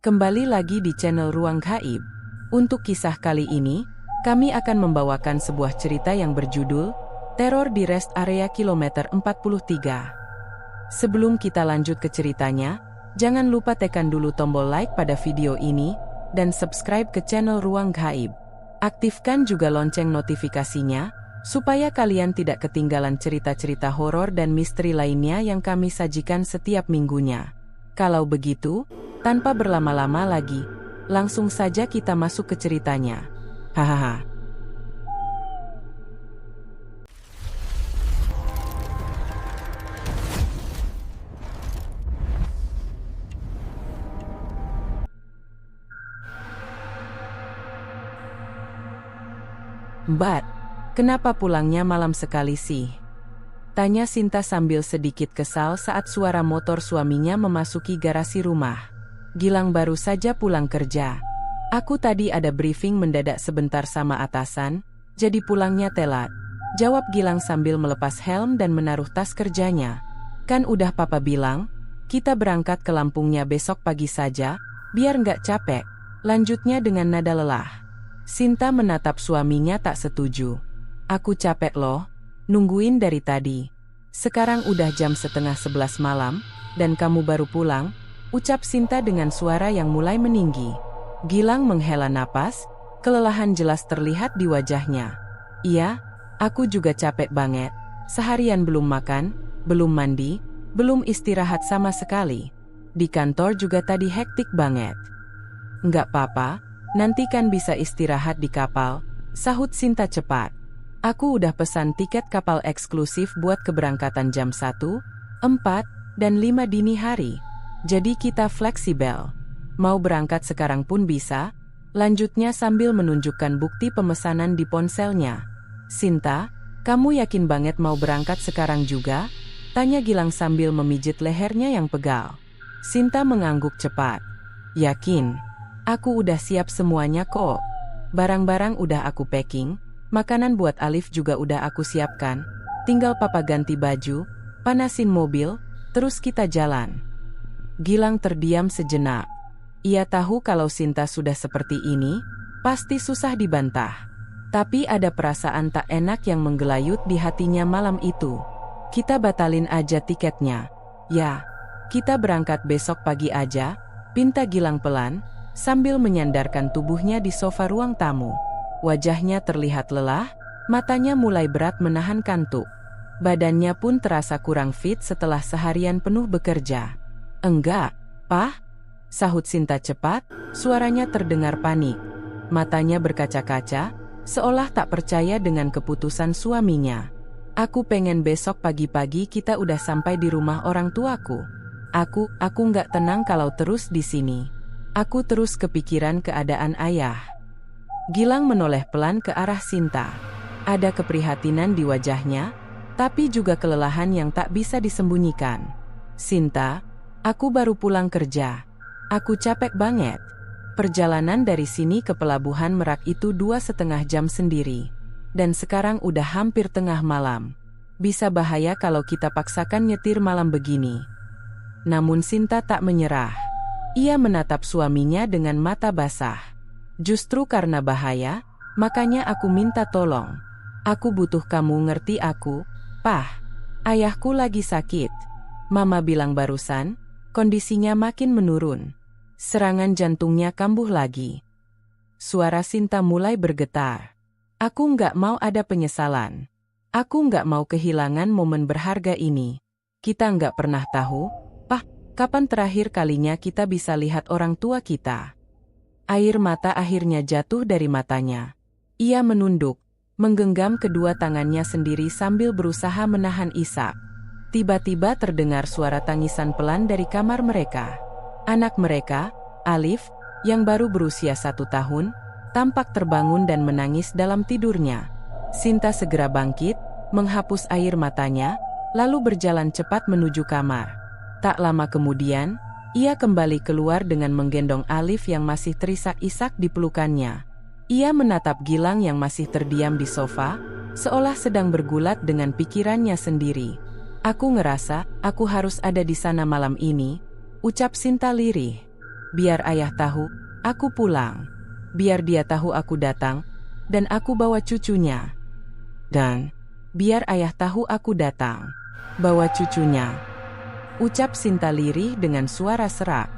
Kembali lagi di channel Ruang Gaib. Untuk kisah kali ini, kami akan membawakan sebuah cerita yang berjudul Teror di Rest Area Kilometer 43. Sebelum kita lanjut ke ceritanya, jangan lupa tekan dulu tombol like pada video ini, dan subscribe ke channel Ruang Gaib. Aktifkan juga lonceng notifikasinya, supaya kalian tidak ketinggalan cerita-cerita horor dan misteri lainnya yang kami sajikan setiap minggunya. Kalau begitu, tanpa berlama-lama lagi, langsung saja kita masuk ke ceritanya. Hahaha. Mbak, kenapa pulangnya malam sekali sih? Tanya Sinta sambil sedikit kesal saat suara motor suaminya memasuki garasi rumah. Gilang baru saja pulang kerja. Aku tadi ada briefing mendadak sebentar sama atasan, jadi pulangnya telat. Jawab Gilang sambil melepas helm dan menaruh tas kerjanya. Kan udah papa bilang, kita berangkat ke Lampungnya besok pagi saja, biar nggak capek. Lanjutnya dengan nada lelah. Sinta menatap suaminya tak setuju. Aku capek loh, nungguin dari tadi. Sekarang udah jam 10:30 malam, dan kamu baru pulang, ucap Sinta dengan suara yang mulai meninggi. Gilang menghela napas, kelelahan jelas terlihat di wajahnya. Iya, aku juga capek banget. Seharian belum makan, belum mandi, belum istirahat sama sekali. Di kantor juga tadi hektik banget. Nggak apa-apa, nanti kan bisa istirahat di kapal, sahut Sinta cepat. Aku udah pesan tiket kapal eksklusif buat keberangkatan jam 1, 4, dan 5 dini hari. Jadi kita fleksibel. Mau berangkat sekarang pun bisa, lanjutnya sambil menunjukkan bukti pemesanan di ponselnya. Sinta, kamu yakin banget mau berangkat sekarang juga? Tanya Gilang sambil memijit lehernya yang pegal. Sinta mengangguk cepat. Yakin? Aku udah siap semuanya kok. Barang-barang udah aku packing, makanan buat Alif juga udah aku siapkan. Tinggal papa ganti baju, panasin mobil, terus kita jalan. Gilang terdiam sejenak. Ia tahu kalau Sinta sudah seperti ini, pasti susah dibantah. Tapi ada perasaan tak enak yang menggelayut di hatinya malam itu. Kita batalin aja tiketnya. Ya, kita berangkat besok pagi aja, pinta Gilang pelan, sambil menyandarkan tubuhnya di sofa ruang tamu. Wajahnya terlihat lelah, matanya mulai berat menahan kantuk. Badannya pun terasa kurang fit setelah seharian penuh bekerja. Enggak, Pah, sahut Sinta cepat, suaranya terdengar panik. Matanya berkaca-kaca, seolah tak percaya dengan keputusan suaminya. Aku pengen besok pagi-pagi kita udah sampai di rumah orang tuaku. Aku nggak tenang kalau terus di sini. Aku terus kepikiran keadaan ayah. Gilang menoleh pelan ke arah Sinta. Ada keprihatinan di wajahnya, tapi juga kelelahan yang tak bisa disembunyikan. Sinta, aku baru pulang kerja. Aku capek banget. Perjalanan dari sini ke pelabuhan Merak itu 2,5 jam sendiri. Dan sekarang udah hampir tengah malam. Bisa bahaya kalau kita paksakan nyetir malam begini. Namun Sinta tak menyerah. Ia menatap suaminya dengan mata basah. Justru karena bahaya, makanya aku minta tolong. Aku butuh kamu ngerti aku, Pah. Ayahku lagi sakit. Mama bilang barusan, kondisinya makin menurun. Serangan jantungnya kambuh lagi. Suara Sinta mulai bergetar. Aku nggak mau ada penyesalan. Aku nggak mau kehilangan momen berharga ini. Kita nggak pernah tahu, Pah, kapan terakhir kalinya kita bisa lihat orang tua kita. Air mata akhirnya jatuh dari matanya. Ia menunduk, menggenggam kedua tangannya sendiri sambil berusaha menahan isak. Tiba-tiba terdengar suara tangisan pelan dari kamar mereka. Anak mereka, Alif, yang baru berusia 1 tahun, tampak terbangun dan menangis dalam tidurnya. Sinta segera bangkit, menghapus air matanya, lalu berjalan cepat menuju kamar. Tak lama kemudian, ia kembali keluar dengan menggendong Alif yang masih terisak-isak di pelukannya. Ia menatap Gilang yang masih terdiam di sofa, seolah sedang bergulat dengan pikirannya sendiri. Aku ngerasa, aku harus ada di sana malam ini, ucap Sinta lirih. Biar ayah tahu, aku pulang. Biar dia tahu aku datang, dan aku bawa cucunya. Dan, biar ayah tahu aku datang, bawa cucunya. Ucap Sinta lirih dengan suara serak.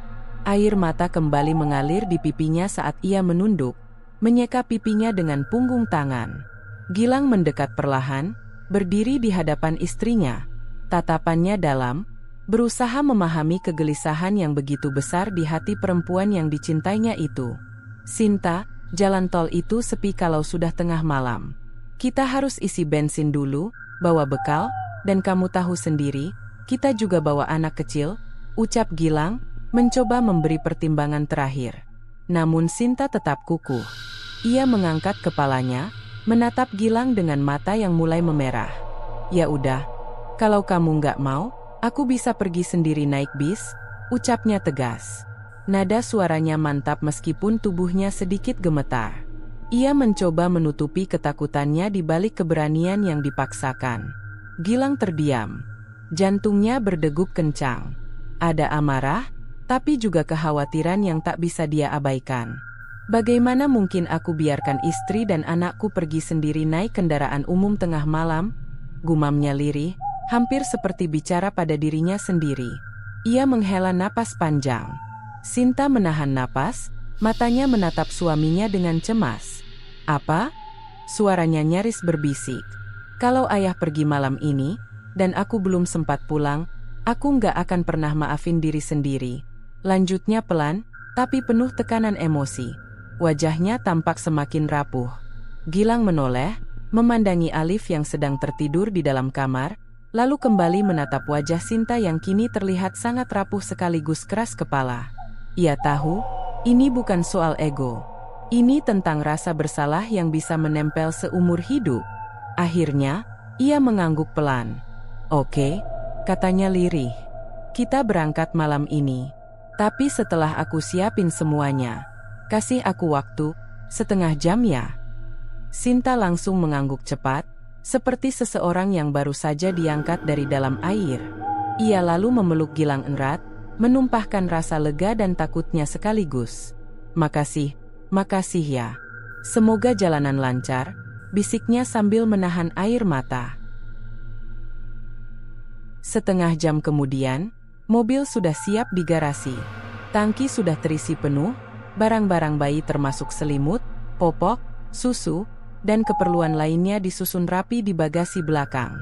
Air mata kembali mengalir di pipinya saat ia menunduk, menyeka pipinya dengan punggung tangan. Gilang mendekat perlahan, berdiri di hadapan istrinya. Tatapannya dalam, berusaha memahami kegelisahan yang begitu besar di hati perempuan yang dicintainya itu. Sinta, jalan tol itu sepi kalau sudah tengah malam. Kita harus isi bensin dulu, bawa bekal, dan kamu tahu sendiri, kita juga bawa anak kecil, ucap Gilang, mencoba memberi pertimbangan terakhir. Namun Sinta tetap kukuh. Ia mengangkat kepalanya, menatap Gilang dengan mata yang mulai memerah. Ya udah, kalau kamu nggak mau, aku bisa pergi sendiri naik bis, ucapnya tegas. Nada suaranya mantap meskipun tubuhnya sedikit gemetar. Ia mencoba menutupi ketakutannya di balik keberanian yang dipaksakan. Gilang terdiam. Jantungnya berdegup kencang. Ada amarah, tapi juga kekhawatiran yang tak bisa dia abaikan. Bagaimana mungkin aku biarkan istri dan anakku pergi sendiri naik kendaraan umum tengah malam? Gumamnya lirih, hampir seperti bicara pada dirinya sendiri. Ia menghela napas panjang. Sinta menahan napas, matanya menatap suaminya dengan cemas. Apa? Suaranya nyaris berbisik. Kalau ayah pergi malam ini, dan aku belum sempat pulang, aku nggak akan pernah maafin diri sendiri. Lanjutnya pelan, tapi penuh tekanan emosi. Wajahnya tampak semakin rapuh. Gilang menoleh, memandangi Alif yang sedang tertidur di dalam kamar, lalu kembali menatap wajah Sinta yang kini terlihat sangat rapuh sekaligus keras kepala. Ia tahu, ini bukan soal ego. Ini tentang rasa bersalah yang bisa menempel seumur hidup. Akhirnya, ia mengangguk pelan. Oke, katanya lirih. Kita berangkat malam ini. Tapi setelah aku siapin semuanya, kasih aku waktu, setengah jam ya. Sinta langsung mengangguk cepat, seperti seseorang yang baru saja diangkat dari dalam air. Ia lalu memeluk Gilang erat, menumpahkan rasa lega dan takutnya sekaligus. Makasih ya. Semoga jalanan lancar, bisiknya sambil menahan air mata. Setengah jam kemudian, mobil sudah siap di garasi. Tangki sudah terisi penuh, barang-barang bayi termasuk selimut, popok, susu, dan keperluan lainnya disusun rapi di bagasi belakang.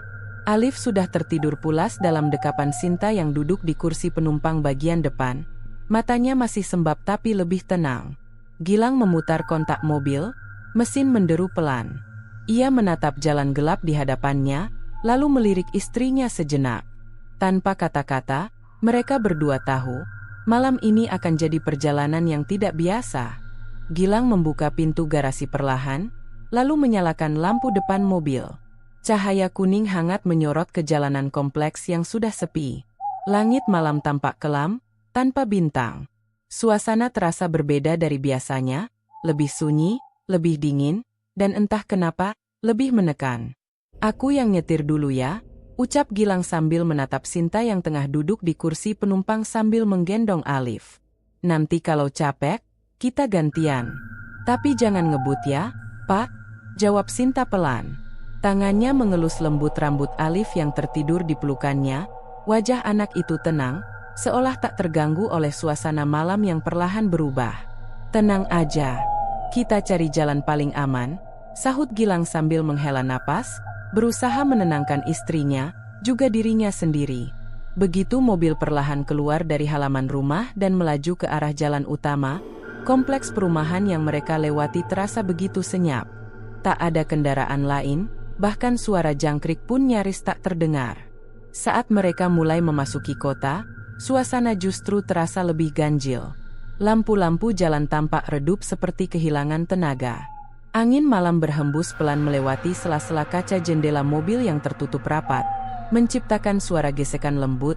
Alif sudah tertidur pulas dalam dekapan Sinta yang duduk di kursi penumpang bagian depan. Matanya masih sembab tapi lebih tenang. Gilang memutar kontak mobil, mesin menderu pelan. Ia menatap jalan gelap di hadapannya, lalu melirik istrinya sejenak. Tanpa kata-kata, mereka berdua tahu, malam ini akan jadi perjalanan yang tidak biasa. Gilang membuka pintu garasi perlahan, lalu menyalakan lampu depan mobil. Cahaya kuning hangat menyorot ke jalanan kompleks yang sudah sepi. Langit malam tampak kelam, tanpa bintang. Suasana terasa berbeda dari biasanya, lebih sunyi, lebih dingin, dan entah kenapa, lebih menekan. Aku yang nyetir dulu ya, ucap Gilang sambil menatap Sinta yang tengah duduk di kursi penumpang sambil menggendong Alif. Nanti kalau capek, kita gantian. Tapi jangan ngebut ya, Pak, jawab Sinta pelan. Tangannya mengelus lembut rambut Alif yang tertidur di pelukannya. Wajah anak itu tenang, seolah tak terganggu oleh suasana malam yang perlahan berubah. Tenang aja, kita cari jalan paling aman, sahut Gilang sambil menghela napas, berusaha menenangkan istrinya, juga dirinya sendiri. Begitu mobil perlahan keluar dari halaman rumah dan melaju ke arah jalan utama, kompleks perumahan yang mereka lewati terasa begitu senyap. Tak ada kendaraan lain, bahkan suara jangkrik pun nyaris tak terdengar. Saat mereka mulai memasuki kota, suasana justru terasa lebih ganjil. Lampu-lampu jalan tampak redup seperti kehilangan tenaga. Angin malam berhembus pelan melewati sela-sela kaca jendela mobil yang tertutup rapat, menciptakan suara gesekan lembut,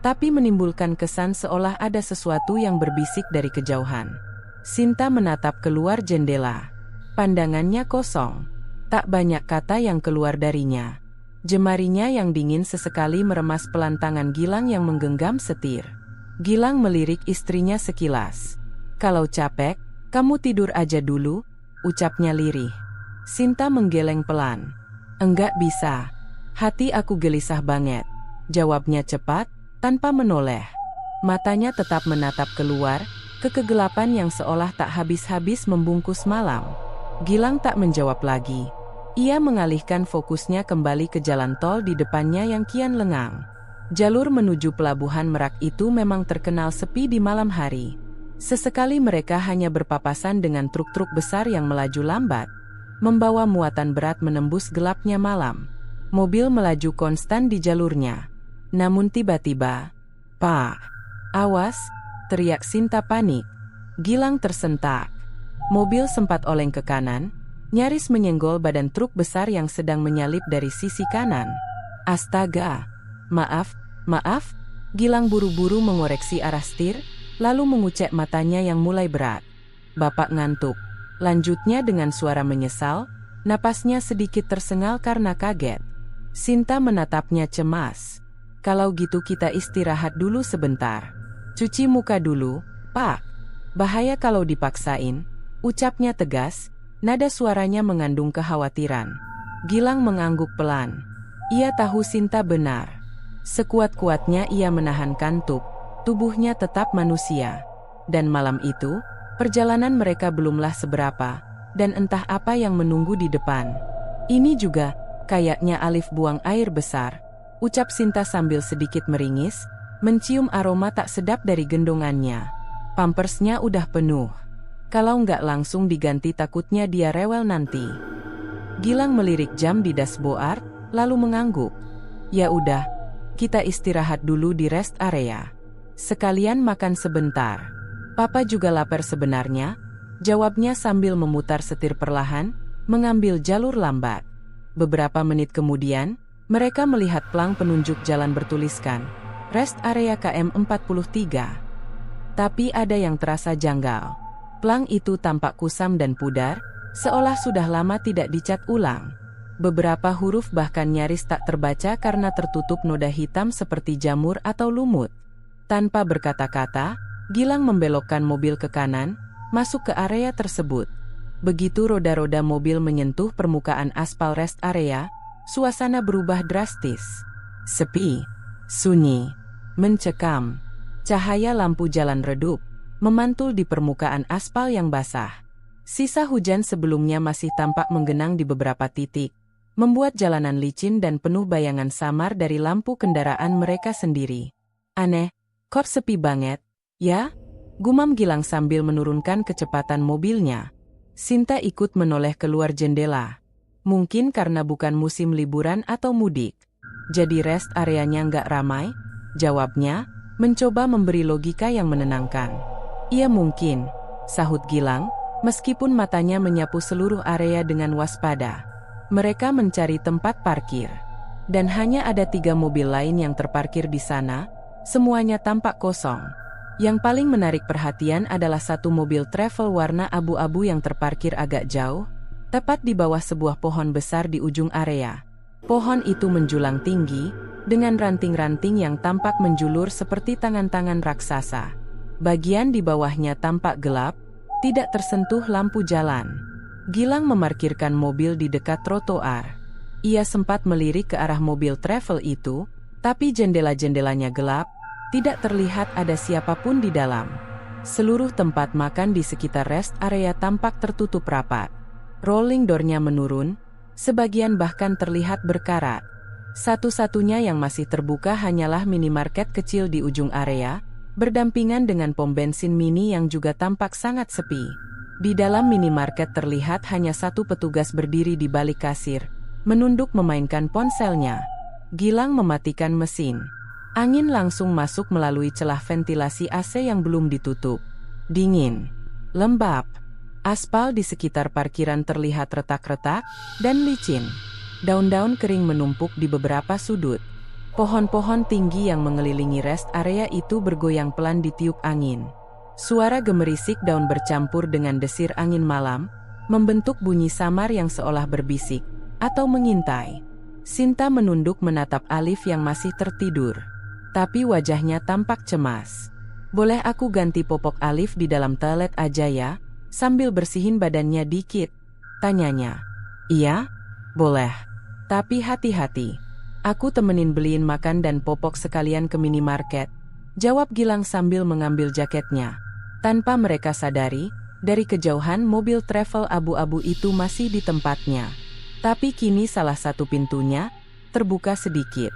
tapi menimbulkan kesan seolah ada sesuatu yang berbisik dari kejauhan. Sinta menatap keluar jendela. Pandangannya kosong. Tak banyak kata yang keluar darinya. Jemarinya yang dingin sesekali meremas pelan tangan Gilang yang menggenggam setir. Gilang melirik istrinya sekilas. "Kalau capek, kamu tidur aja dulu," ucapnya lirih. Sinta menggeleng pelan. "Enggak bisa. Hati aku gelisah banget," jawabnya cepat, tanpa menoleh. Matanya tetap menatap keluar, ke kegelapan yang seolah tak habis-habis membungkus malam. Gilang tak menjawab lagi. Ia mengalihkan fokusnya kembali ke jalan tol di depannya yang kian lengang. Jalur menuju pelabuhan Merak itu memang terkenal sepi di malam hari. Sesekali mereka hanya berpapasan dengan truk-truk besar yang melaju lambat, membawa muatan berat menembus gelapnya malam. Mobil melaju konstan di jalurnya. Namun tiba-tiba, "Pak, awas!" teriak Sinta panik. Gilang tersentak. Mobil sempat oleng ke kanan, nyaris menyenggol badan truk besar yang sedang menyalip dari sisi kanan. "Astaga! Maaf, maaf!" Gilang buru-buru mengoreksi arah setir, lalu mengucek matanya yang mulai berat. "Bapak ngantuk," lanjutnya dengan suara menyesal, napasnya sedikit tersengal karena kaget. Sinta menatapnya cemas. "Kalau gitu kita istirahat dulu sebentar. Cuci muka dulu, Pak. Bahaya kalau dipaksain," ucapnya tegas, nada suaranya mengandung kekhawatiran. Gilang mengangguk pelan. Ia tahu Sinta benar. Sekuat-kuatnya ia menahan kantuk, tubuhnya tetap manusia. Dan malam itu, perjalanan mereka belumlah seberapa, dan entah apa yang menunggu di depan. "Ini juga, kayaknya Alif buang air besar," ucap Sinta sambil sedikit meringis, mencium aroma tak sedap dari gendongannya. "Pampersnya udah penuh. Kalau nggak langsung diganti takutnya dia rewel nanti." Gilang melirik jam di dashboard, lalu mengangguk. "Ya udah, kita istirahat dulu di rest area. Sekalian makan sebentar. Papa juga lapar sebenarnya," jawabnya sambil memutar setir perlahan, mengambil jalur lambat. Beberapa menit kemudian, mereka melihat plang penunjuk jalan bertuliskan, "Rest Area KM 43. Tapi ada yang terasa janggal. Plang itu tampak kusam dan pudar, seolah sudah lama tidak dicat ulang. Beberapa huruf bahkan nyaris tak terbaca karena tertutup noda hitam seperti jamur atau lumut. Tanpa berkata-kata, Gilang membelokkan mobil ke kanan, masuk ke area tersebut. Begitu roda-roda mobil menyentuh permukaan aspal rest area, suasana berubah drastis. Sepi, sunyi, mencekam. Cahaya lampu jalan redup, memantul di permukaan aspal yang basah. Sisa hujan sebelumnya masih tampak menggenang di beberapa titik, membuat jalanan licin dan penuh bayangan samar dari lampu kendaraan mereka sendiri. "Aneh, kok sepi banget, ya?" gumam Gilang sambil menurunkan kecepatan mobilnya. Sinta ikut menoleh keluar jendela. "Mungkin karena bukan musim liburan atau mudik, jadi rest areanya nggak ramai," jawabnya, mencoba memberi logika yang menenangkan. "Iya mungkin," sahut Gilang, meskipun matanya menyapu seluruh area dengan waspada. Mereka mencari tempat parkir, dan hanya ada 3 mobil lain yang terparkir di sana, semuanya tampak kosong. Yang paling menarik perhatian adalah satu mobil travel warna abu-abu yang terparkir agak jauh, tepat di bawah sebuah pohon besar di ujung area. Pohon itu menjulang tinggi, dengan ranting-ranting yang tampak menjulur seperti tangan-tangan raksasa. Bagian di bawahnya tampak gelap, tidak tersentuh lampu jalan. Gilang memarkirkan mobil di dekat trotoar. Ia sempat melirik ke arah mobil travel itu, tapi jendela-jendelanya gelap, tidak terlihat ada siapapun di dalam. Seluruh tempat makan di sekitar rest area tampak tertutup rapat. Rolling door-nya menurun, sebagian bahkan terlihat berkarat. Satu-satunya yang masih terbuka hanyalah minimarket kecil di ujung area, berdampingan dengan pom bensin mini yang juga tampak sangat sepi. Di dalam minimarket terlihat hanya satu petugas berdiri di balik kasir, menunduk memainkan ponselnya. Gilang mematikan mesin. Angin langsung masuk melalui celah ventilasi AC yang belum ditutup. Dingin, lembab. Aspal di sekitar parkiran terlihat retak-retak dan licin. Daun-daun kering menumpuk di beberapa sudut. Pohon-pohon tinggi yang mengelilingi rest area itu bergoyang pelan ditiup angin. Suara gemerisik daun bercampur dengan desir angin malam, membentuk bunyi samar yang seolah berbisik, atau mengintai. Sinta menunduk menatap Alif yang masih tertidur. Tapi wajahnya tampak cemas. Boleh aku ganti popok Alif di dalam toilet aja ya, sambil bersihin badannya dikit? Tanyanya. Iya, boleh. Tapi hati-hati. Aku temenin beliin makan dan popok sekalian ke minimarket, jawab Gilang sambil mengambil jaketnya. Tanpa mereka sadari, dari kejauhan mobil travel abu-abu itu masih di tempatnya. Tapi kini salah satu pintunya terbuka sedikit.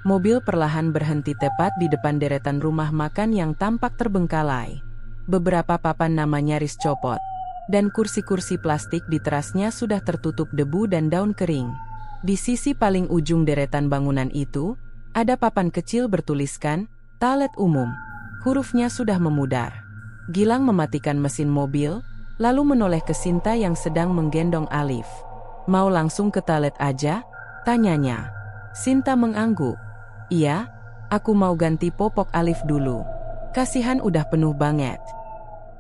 Mobil perlahan berhenti tepat di depan deretan rumah makan yang tampak terbengkalai. Beberapa papan nama nyaris copot, dan kursi-kursi plastik di terasnya sudah tertutup debu dan daun kering. Di sisi paling ujung deretan bangunan itu, ada papan kecil bertuliskan, "Toilet umum." Hurufnya sudah memudar. Gilang mematikan mesin mobil, lalu menoleh ke Sinta yang sedang menggendong Alif. "Mau langsung ke toilet aja?" tanyanya. Sinta mengangguk. "Iya, aku mau ganti popok Alif dulu. Kasihan udah penuh banget."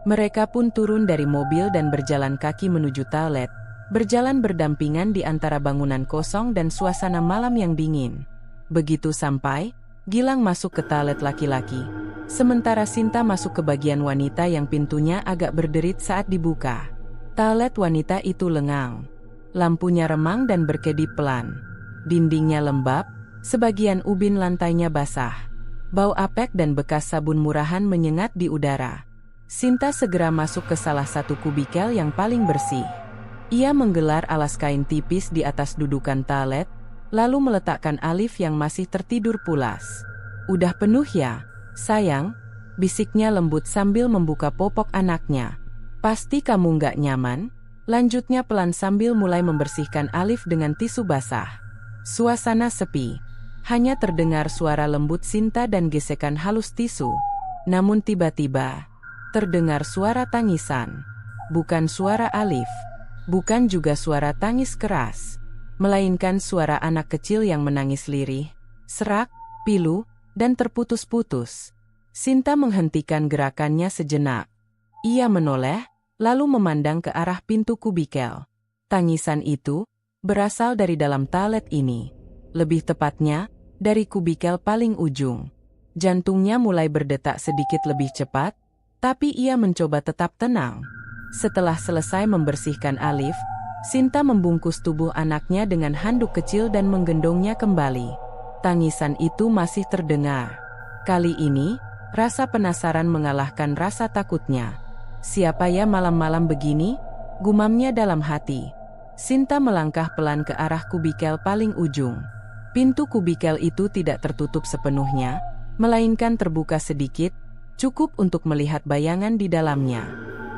Mereka pun turun dari mobil dan berjalan kaki menuju toilet, berjalan berdampingan di antara bangunan kosong dan suasana malam yang dingin. Begitu sampai, Gilang masuk ke toilet laki-laki, sementara Sinta masuk ke bagian wanita yang pintunya agak berderit saat dibuka. Toilet wanita itu lengang. Lampunya remang dan berkedip pelan. Dindingnya lembab, sebagian ubin lantainya basah. Bau apek dan bekas sabun murahan menyengat di udara. Sinta segera masuk ke salah satu kubikel yang paling bersih. Ia menggelar alas kain tipis di atas dudukan toilet, lalu meletakkan Alif yang masih tertidur pulas. "Udah penuh ya, sayang?" bisiknya lembut sambil membuka popok anaknya. "Pasti kamu nggak nyaman?" lanjutnya pelan sambil mulai membersihkan Alif dengan tisu basah. Suasana sepi. Hanya terdengar suara lembut Sinta dan gesekan halus tisu. Namun tiba-tiba, terdengar suara tangisan. Bukan suara Alif. Bukan juga suara tangis keras. Melainkan suara anak kecil yang menangis lirih, serak, pilu, dan terputus-putus. Sinta menghentikan gerakannya sejenak. Ia menoleh, lalu memandang ke arah pintu kubikel. Tangisan itu berasal dari dalam toilet ini. Lebih tepatnya, dari kubikel paling ujung. Jantungnya mulai berdetak sedikit lebih cepat, tapi ia mencoba tetap tenang. Setelah selesai membersihkan Alif, Sinta membungkus tubuh anaknya dengan handuk kecil dan menggendongnya kembali. Tangisan itu masih terdengar. Kali ini, rasa penasaran mengalahkan rasa takutnya. "Siapa ya malam-malam begini?" gumamnya dalam hati. Sinta melangkah pelan ke arah kubikel paling ujung. Pintu kubikel itu tidak tertutup sepenuhnya, melainkan terbuka sedikit, cukup untuk melihat bayangan di dalamnya.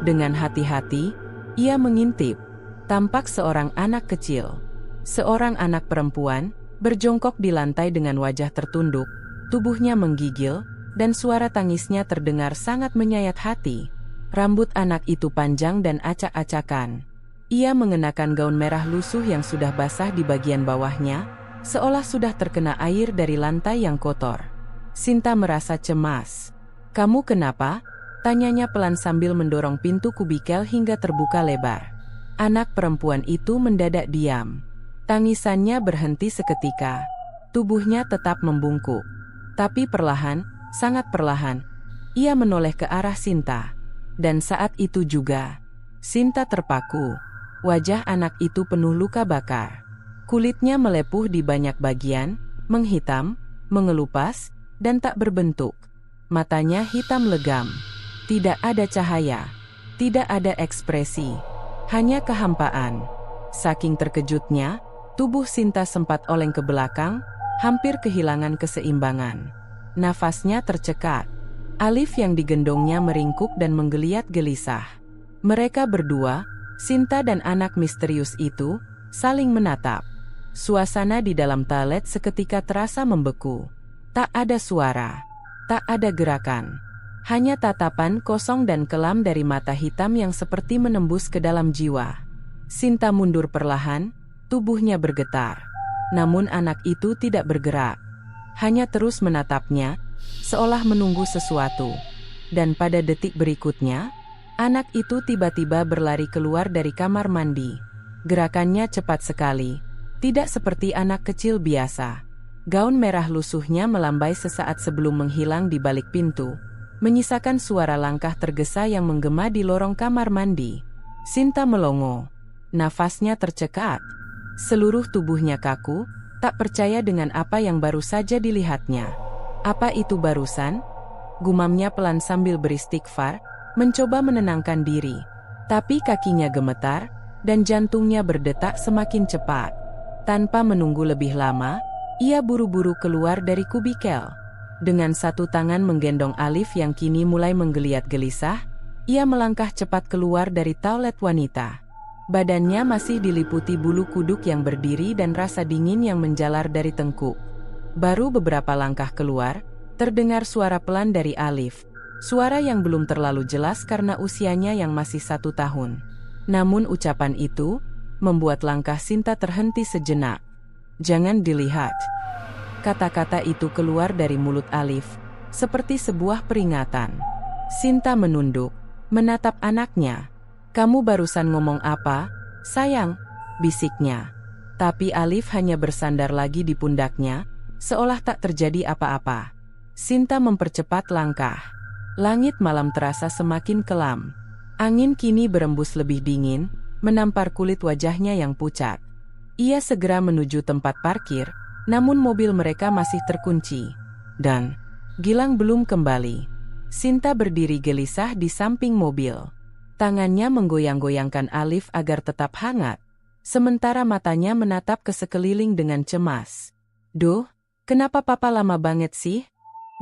Dengan hati-hati, ia mengintip. Tampak seorang anak kecil. Seorang anak perempuan, berjongkok di lantai dengan wajah tertunduk, tubuhnya menggigil, dan suara tangisnya terdengar sangat menyayat hati. Rambut anak itu panjang dan acak-acakan. Ia mengenakan gaun merah lusuh yang sudah basah di bagian bawahnya, seolah sudah terkena air dari lantai yang kotor. Sinta merasa cemas. "Kamu kenapa?" tanyanya pelan sambil mendorong pintu kubikel hingga terbuka lebar. Anak perempuan itu mendadak diam. Tangisannya berhenti seketika. Tubuhnya tetap membungkuk. Tapi perlahan, sangat perlahan, ia menoleh ke arah Sinta. Dan saat itu juga, Sinta terpaku. Wajah anak itu penuh luka bakar. Kulitnya melepuh di banyak bagian, menghitam, mengelupas, dan tak berbentuk. Matanya hitam legam. Tidak ada cahaya. Tidak ada ekspresi. Hanya kehampaan. Saking terkejutnya, tubuh Sinta sempat oleng ke belakang, hampir kehilangan keseimbangan. Nafasnya tercekat. Alif yang digendongnya meringkuk dan menggeliat gelisah. Mereka berdua, Sinta dan anak misterius itu, saling menatap. Suasana di dalam toilet seketika terasa membeku. Tak ada suara. Tak ada gerakan. Hanya tatapan kosong dan kelam dari mata hitam yang seperti menembus ke dalam jiwa. Sinta mundur perlahan, tubuhnya bergetar. Namun anak itu tidak bergerak. Hanya terus menatapnya, seolah menunggu sesuatu. Dan pada detik berikutnya, anak itu tiba-tiba berlari keluar dari kamar mandi. Gerakannya cepat sekali, tidak seperti anak kecil biasa. Gaun merah lusuhnya melambai sesaat sebelum menghilang di balik pintu. menyisakan suara langkah tergesa yang menggema di lorong kamar mandi. Sinta melongo. Nafasnya tercekat. Seluruh tubuhnya kaku, tak percaya dengan apa yang baru saja dilihatnya. Apa itu barusan? Gumamnya pelan sambil beristighfar, mencoba menenangkan diri. Tapi kakinya gemetar, dan jantungnya berdetak semakin cepat. Tanpa menunggu lebih lama, ia buru-buru keluar dari kubikel. Dengan satu tangan menggendong Alif yang kini mulai menggeliat gelisah, ia melangkah cepat keluar dari toilet wanita. Badannya masih diliputi bulu kuduk yang berdiri dan rasa dingin yang menjalar dari tengkuk. Baru beberapa langkah keluar, terdengar suara pelan dari Alif. Suara yang belum terlalu jelas karena usianya yang masih 1 tahun. Namun ucapan itu membuat langkah Sinta terhenti sejenak. "Jangan dilihat." Kata-kata itu keluar dari mulut Alif, seperti sebuah peringatan. Sinta menunduk, menatap anaknya. "Kamu barusan ngomong apa, sayang?" bisiknya. Tapi Alif hanya bersandar lagi di pundaknya, seolah tak terjadi apa-apa. Sinta mempercepat langkah. Langit malam terasa semakin kelam. Angin kini berembus lebih dingin, menampar kulit wajahnya yang pucat. Ia segera menuju tempat parkir, namun mobil mereka masih terkunci. Dan Gilang belum kembali. Sinta berdiri gelisah di samping mobil. Tangannya menggoyang-goyangkan Alif agar tetap hangat, sementara matanya menatap ke sekeliling dengan cemas. "Duh, kenapa papa lama banget sih?"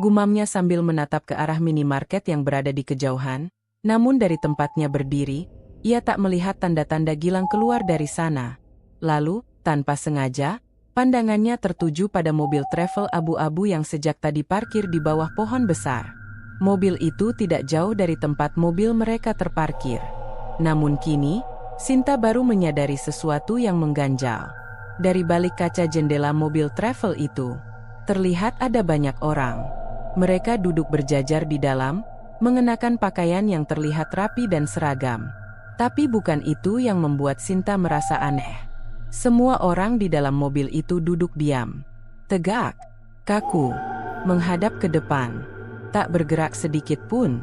gumamnya sambil menatap ke arah minimarket yang berada di kejauhan. Namun dari tempatnya berdiri, ia tak melihat tanda-tanda Gilang keluar dari sana. Lalu, tanpa sengaja, pandangannya tertuju pada mobil travel abu-abu yang sejak tadi parkir di bawah pohon besar. Mobil itu tidak jauh dari tempat mobil mereka terparkir. Namun kini, Sinta baru menyadari sesuatu yang mengganjal. Dari balik kaca jendela mobil travel itu, terlihat ada banyak orang. Mereka duduk berjajar di dalam, mengenakan pakaian yang terlihat rapi dan seragam. Tapi bukan itu yang membuat Sinta merasa aneh. Semua orang di dalam mobil itu duduk diam, tegak, kaku, menghadap ke depan. Tak bergerak sedikit pun.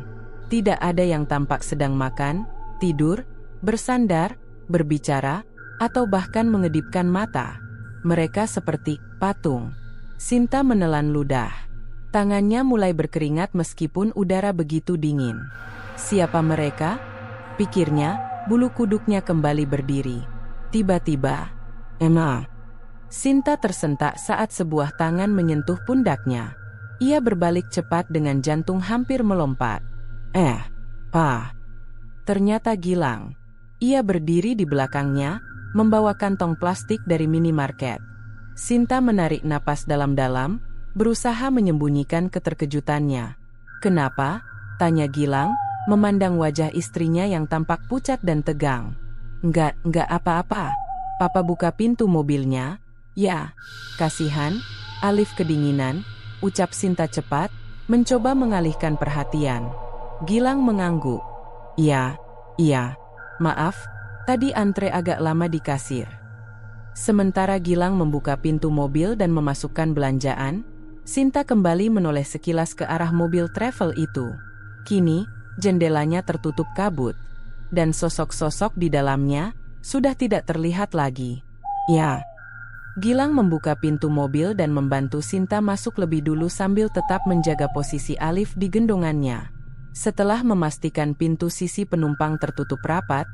Tidak ada yang tampak sedang makan, tidur, bersandar, berbicara, atau bahkan mengedipkan mata. Mereka seperti patung. Sinta menelan ludah. Tangannya mulai berkeringat meskipun udara begitu dingin. Siapa mereka? Pikirnya, bulu kuduknya kembali berdiri. Tiba-tiba, Emma. Sinta tersentak saat sebuah tangan menyentuh pundaknya. Ia berbalik cepat dengan jantung hampir melompat. Pa. Ternyata Gilang. Ia berdiri di belakangnya, membawa kantong plastik dari minimarket. Sinta menarik napas dalam-dalam, berusaha menyembunyikan keterkejutannya. "Kenapa?" tanya Gilang, memandang wajah istrinya yang tampak pucat dan tegang. Enggak apa-apa." Papa buka pintu mobilnya. "Ya, kasihan." Alif kedinginan, ucap Sinta cepat, mencoba mengalihkan perhatian. Gilang mengangguk. Iya, maaf, tadi antre agak lama di kasir." Sementara Gilang membuka pintu mobil dan memasukkan belanjaan, Sinta kembali menoleh sekilas ke arah mobil travel itu. Kini, jendelanya tertutup kabut, dan sosok-sosok di dalamnya sudah tidak terlihat lagi. "Ya." Gilang membuka pintu mobil dan membantu Sinta masuk lebih dulu sambil tetap menjaga posisi Alif di gendongannya. Setelah memastikan pintu sisi penumpang tertutup rapat,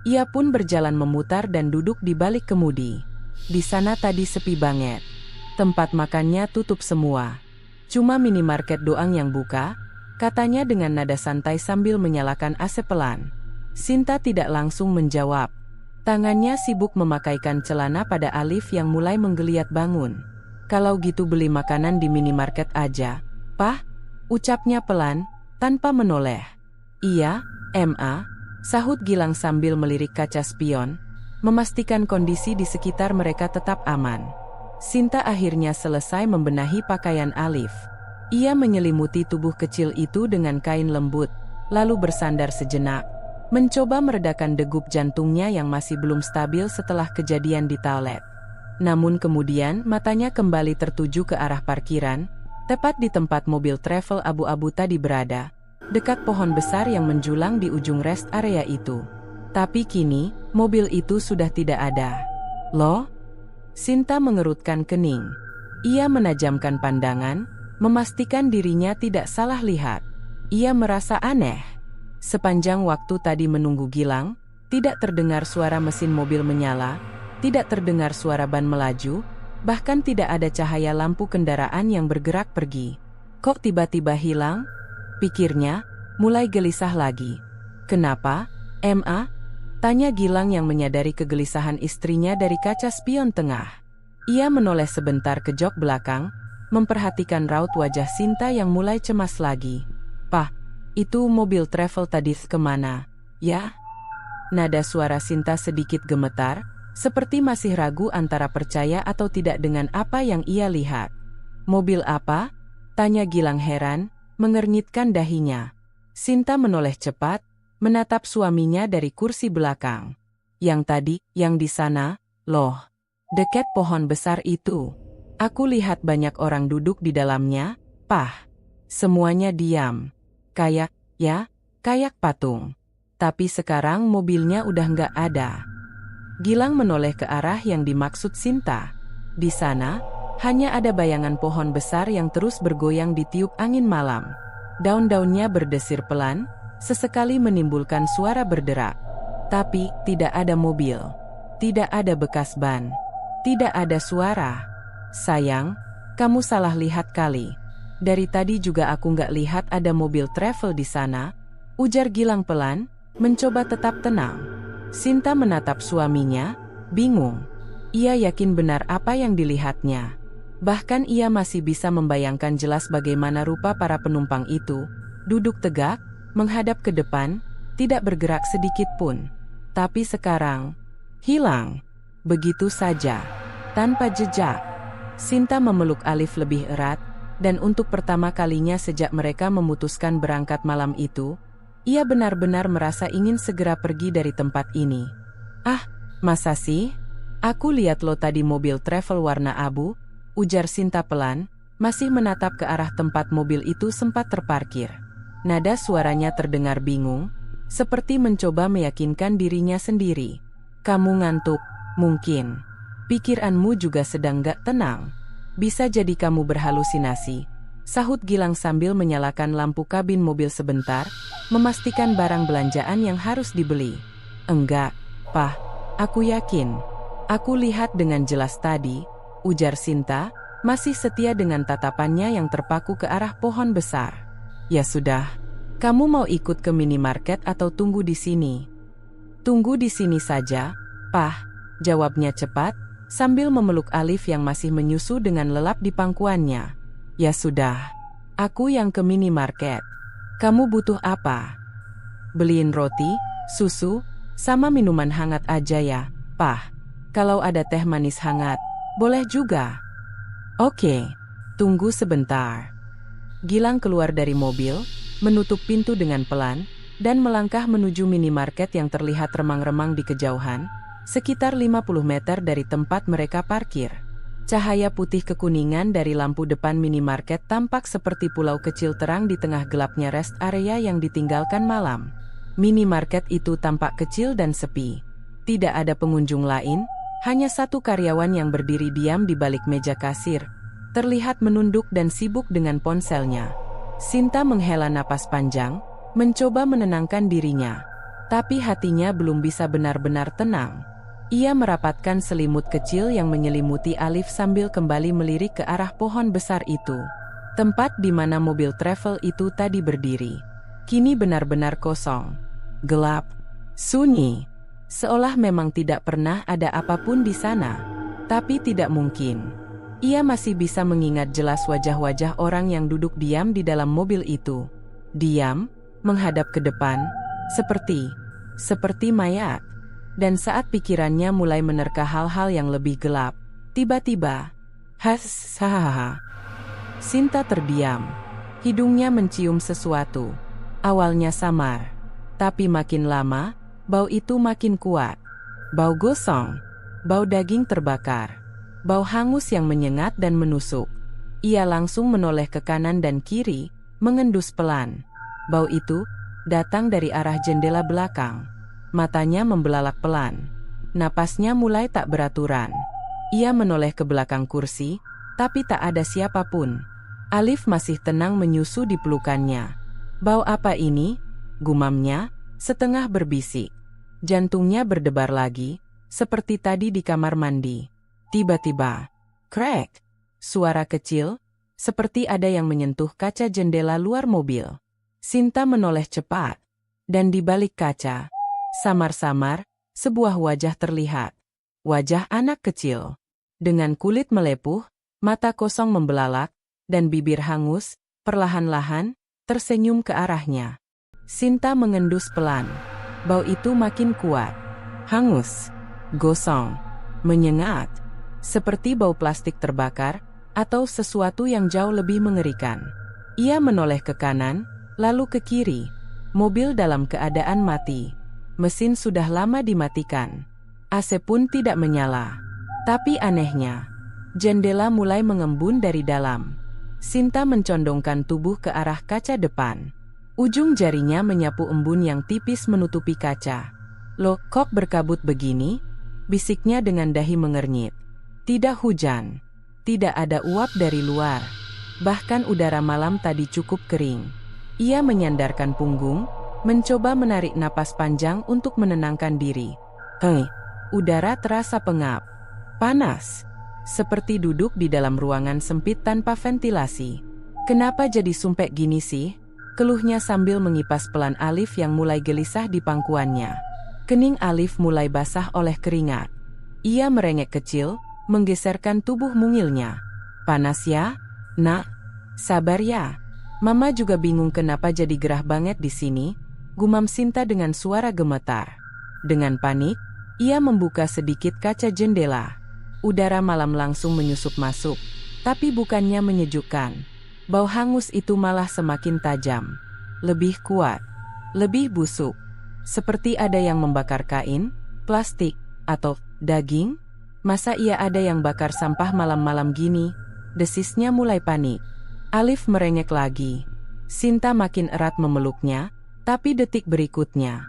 ia pun berjalan memutar dan duduk di balik kemudi. Di sana tadi sepi banget. Tempat makannya tutup semua. Cuma minimarket doang yang buka, katanya dengan nada santai sambil menyalakan AC pelan. Sinta tidak langsung menjawab. Tangannya sibuk memakaikan celana pada Alif yang mulai menggeliat bangun. "Kalau gitu beli makanan di minimarket aja, Pah," ucapnya pelan, tanpa menoleh. "Iya, Ma," sahut Gilang sambil melirik kaca spion, memastikan kondisi di sekitar mereka tetap aman. Sinta akhirnya selesai membenahi pakaian Alif. Ia menyelimuti tubuh kecil itu dengan kain lembut, lalu bersandar sejenak, mencoba meredakan degup jantungnya yang masih belum stabil setelah kejadian di toilet. Namun kemudian matanya kembali tertuju ke arah parkiran, tepat di tempat mobil travel abu-abu tadi berada. dekat pohon besar yang menjulang di ujung rest area itu. Tapi kini, mobil itu sudah tidak ada. Loh? Sinta mengerutkan kening. Ia menajamkan pandangan, memastikan dirinya tidak salah lihat. Ia merasa aneh. Sepanjang waktu tadi menunggu Gilang, tidak terdengar suara mesin mobil menyala, tidak terdengar suara ban melaju, bahkan tidak ada cahaya lampu kendaraan yang bergerak pergi. Kok tiba-tiba hilang? Pikirnya, mulai gelisah lagi. Kenapa, Ma? Tanya Gilang yang menyadari kegelisahan istrinya dari kaca spion tengah. Ia menoleh sebentar ke jok belakang, memperhatikan raut wajah Sinta yang mulai cemas lagi. "Pah, itu mobil travel tadi kemana, ya?" Nada suara Sinta sedikit gemetar, seperti masih ragu antara percaya atau tidak dengan apa yang ia lihat. "Mobil apa?" tanya Gilang heran, mengernyitkan dahinya. Sinta menoleh cepat, menatap suaminya dari kursi belakang. "Yang tadi, yang di sana, loh. Dekat pohon besar itu. Aku lihat banyak orang duduk di dalamnya, Pah." Semuanya diam. Kayak patung. Tapi sekarang mobilnya udah nggak ada. Gilang menoleh ke arah yang dimaksud Sinta. Di sana, hanya ada bayangan pohon besar yang terus bergoyang ditiup angin malam. Daun-daunnya berdesir pelan, sesekali menimbulkan suara berderak. Tapi, tidak ada mobil. Tidak ada bekas ban. Tidak ada suara. "Sayang, kamu salah lihat kali. Dari tadi juga aku nggak lihat ada mobil travel di sana," ujar Gilang pelan, mencoba tetap tenang. Sinta menatap suaminya, bingung. Ia yakin benar apa yang dilihatnya. Bahkan ia masih bisa membayangkan jelas bagaimana rupa para penumpang itu, duduk tegak, menghadap ke depan, tidak bergerak sedikit pun. Tapi sekarang, hilang. Begitu saja, tanpa jejak. Sinta memeluk Alif lebih erat, dan untuk pertama kalinya sejak mereka memutuskan berangkat malam itu, ia benar-benar merasa ingin segera pergi dari tempat ini. "Ah, masa sih? Aku lihat lo tadi mobil travel warna abu," ujar Sinta pelan, masih menatap ke arah tempat mobil itu sempat terparkir. Nada suaranya terdengar bingung, seperti mencoba meyakinkan dirinya sendiri. "Kamu ngantuk, mungkin. Pikiranmu juga sedang gak tenang. Bisa jadi kamu berhalusinasi," sahut Gilang sambil menyalakan lampu kabin mobil sebentar, memastikan barang belanjaan yang harus dibeli. "Enggak, Pah, aku yakin. Aku lihat dengan jelas tadi," ujar Sinta, masih setia dengan tatapannya yang terpaku ke arah pohon besar. "Ya sudah, kamu mau ikut ke minimarket atau tunggu di sini?" "Tunggu di sini saja, Pah," jawabnya cepat, sambil memeluk Alif yang masih menyusu dengan lelap di pangkuannya. "Ya sudah, aku yang ke minimarket. Kamu butuh apa?" "Beliin roti, susu, sama minuman hangat aja ya, Pah. Kalau ada teh manis hangat, boleh juga." "Oke, tunggu sebentar." Gilang keluar dari mobil, menutup pintu dengan pelan, dan melangkah menuju minimarket yang terlihat remang-remang di kejauhan, sekitar 50 meter dari tempat mereka parkir. Cahaya putih kekuningan dari lampu depan minimarket tampak seperti pulau kecil terang di tengah gelapnya rest area yang ditinggalkan malam. Minimarket itu tampak kecil dan sepi. Tidak ada pengunjung lain, hanya satu karyawan yang berdiri diam di balik meja kasir, terlihat menunduk dan sibuk dengan ponselnya. Sinta menghela napas panjang, mencoba menenangkan dirinya. Tapi hatinya belum bisa benar-benar tenang. Ia merapatkan selimut kecil yang menyelimuti Alif sambil kembali melirik ke arah pohon besar itu. Tempat di mana mobil travel itu tadi berdiri. Kini benar-benar kosong. Gelap. Sunyi. Seolah memang tidak pernah ada apapun di sana. Tapi tidak mungkin. Ia masih bisa mengingat jelas wajah-wajah orang yang duduk diam di dalam mobil itu. Diam, menghadap ke depan, seperti mayat. Dan saat pikirannya mulai menerka hal-hal yang lebih gelap, tiba-tiba, hahaha. Sinta terdiam. Hidungnya mencium sesuatu. Awalnya samar, tapi makin lama, bau itu makin kuat. Bau gosong, bau daging terbakar, bau hangus yang menyengat dan menusuk. Ia langsung menoleh ke kanan dan kiri, mengendus pelan. Bau itu datang dari arah jendela belakang. Matanya membelalak pelan. Napasnya mulai tak beraturan. Ia menoleh ke belakang kursi, tapi tak ada siapapun. Alif masih tenang menyusu di pelukannya. "Bau apa ini?" gumamnya, setengah berbisik. Jantungnya berdebar lagi, seperti tadi di kamar mandi. Tiba-tiba, crack! Suara kecil, seperti ada yang menyentuh kaca jendela luar mobil. Sinta menoleh cepat, dan di balik kaca, samar-samar, sebuah wajah terlihat. Wajah anak kecil. Dengan kulit melepuh, mata kosong membelalak, dan bibir hangus, perlahan-lahan, tersenyum ke arahnya. Sinta mengendus pelan. Bau itu makin kuat. Hangus, gosong, menyengat. Seperti bau plastik terbakar, atau sesuatu yang jauh lebih mengerikan. Ia menoleh ke kanan, lalu ke kiri. Mobil dalam keadaan mati. Mesin sudah lama dimatikan. AC pun tidak menyala. Tapi anehnya, jendela mulai mengembun dari dalam. Sinta mencondongkan tubuh ke arah kaca depan. Ujung jarinya menyapu embun yang tipis menutupi kaca. "Loh, kok berkabut begini?" bisiknya dengan dahi mengernyit. Tidak hujan. Tidak ada uap dari luar. Bahkan udara malam tadi cukup kering. Ia menyandarkan punggung, mencoba menarik napas panjang untuk menenangkan diri. Udara terasa pengap. Panas. Seperti duduk di dalam ruangan sempit tanpa ventilasi. "Kenapa jadi sumpek gini sih?" keluhnya sambil mengipas pelan Alif yang mulai gelisah di pangkuannya. Kening Alif mulai basah oleh keringat. Ia merengek kecil, menggeserkan tubuh mungilnya. "Panas ya, Nak? Sabar ya. Mama juga bingung kenapa jadi gerah banget di sini," gumam Sinta dengan suara gemetar. Dengan panik, ia membuka sedikit kaca jendela. Udara malam langsung menyusup masuk, tapi bukannya menyejukkan. Bau hangus itu malah semakin tajam, lebih kuat, lebih busuk. Seperti ada yang membakar kain, plastik, atau daging. "Masa ia ada yang bakar sampah malam-malam gini?" desisnya mulai panik. Alif merengek lagi. Sinta makin erat memeluknya, tapi detik berikutnya,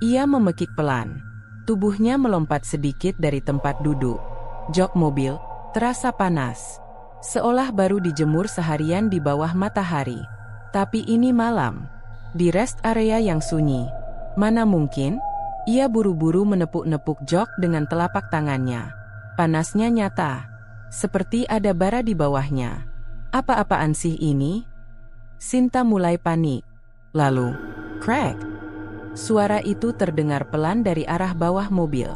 ia memekik pelan. Tubuhnya melompat sedikit dari tempat duduk. Jok mobil terasa panas. Seolah baru dijemur seharian di bawah matahari. Tapi ini malam. Di rest area yang sunyi. Mana mungkin? Ia buru-buru menepuk-nepuk jok dengan telapak tangannya. Panasnya nyata. Seperti ada bara di bawahnya. Apa-apaan sih ini? Sinta mulai panik. Lalu, crack! Suara itu terdengar pelan dari arah bawah mobil.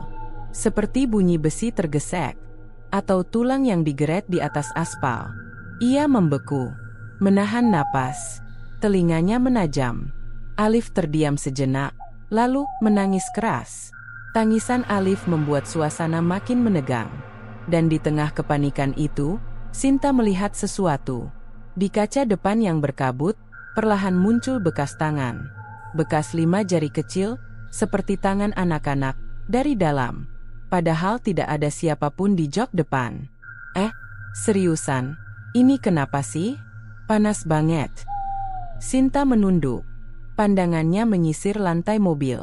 Seperti bunyi besi tergesek. Atau tulang yang digeret di atas aspal. Ia membeku, menahan napas. Telinganya menajam. Alif terdiam sejenak, lalu menangis keras. Tangisan Alif membuat suasana makin menegang. Dan di tengah kepanikan itu, Sinta melihat sesuatu. Di kaca depan yang berkabut, perlahan muncul bekas tangan. Bekas 5 jari kecil, seperti tangan anak-anak, dari dalam. Padahal tidak ada siapapun di jok depan. Seriusan? Ini kenapa sih? Panas banget. Sinta menunduk. Pandangannya menyisir lantai mobil.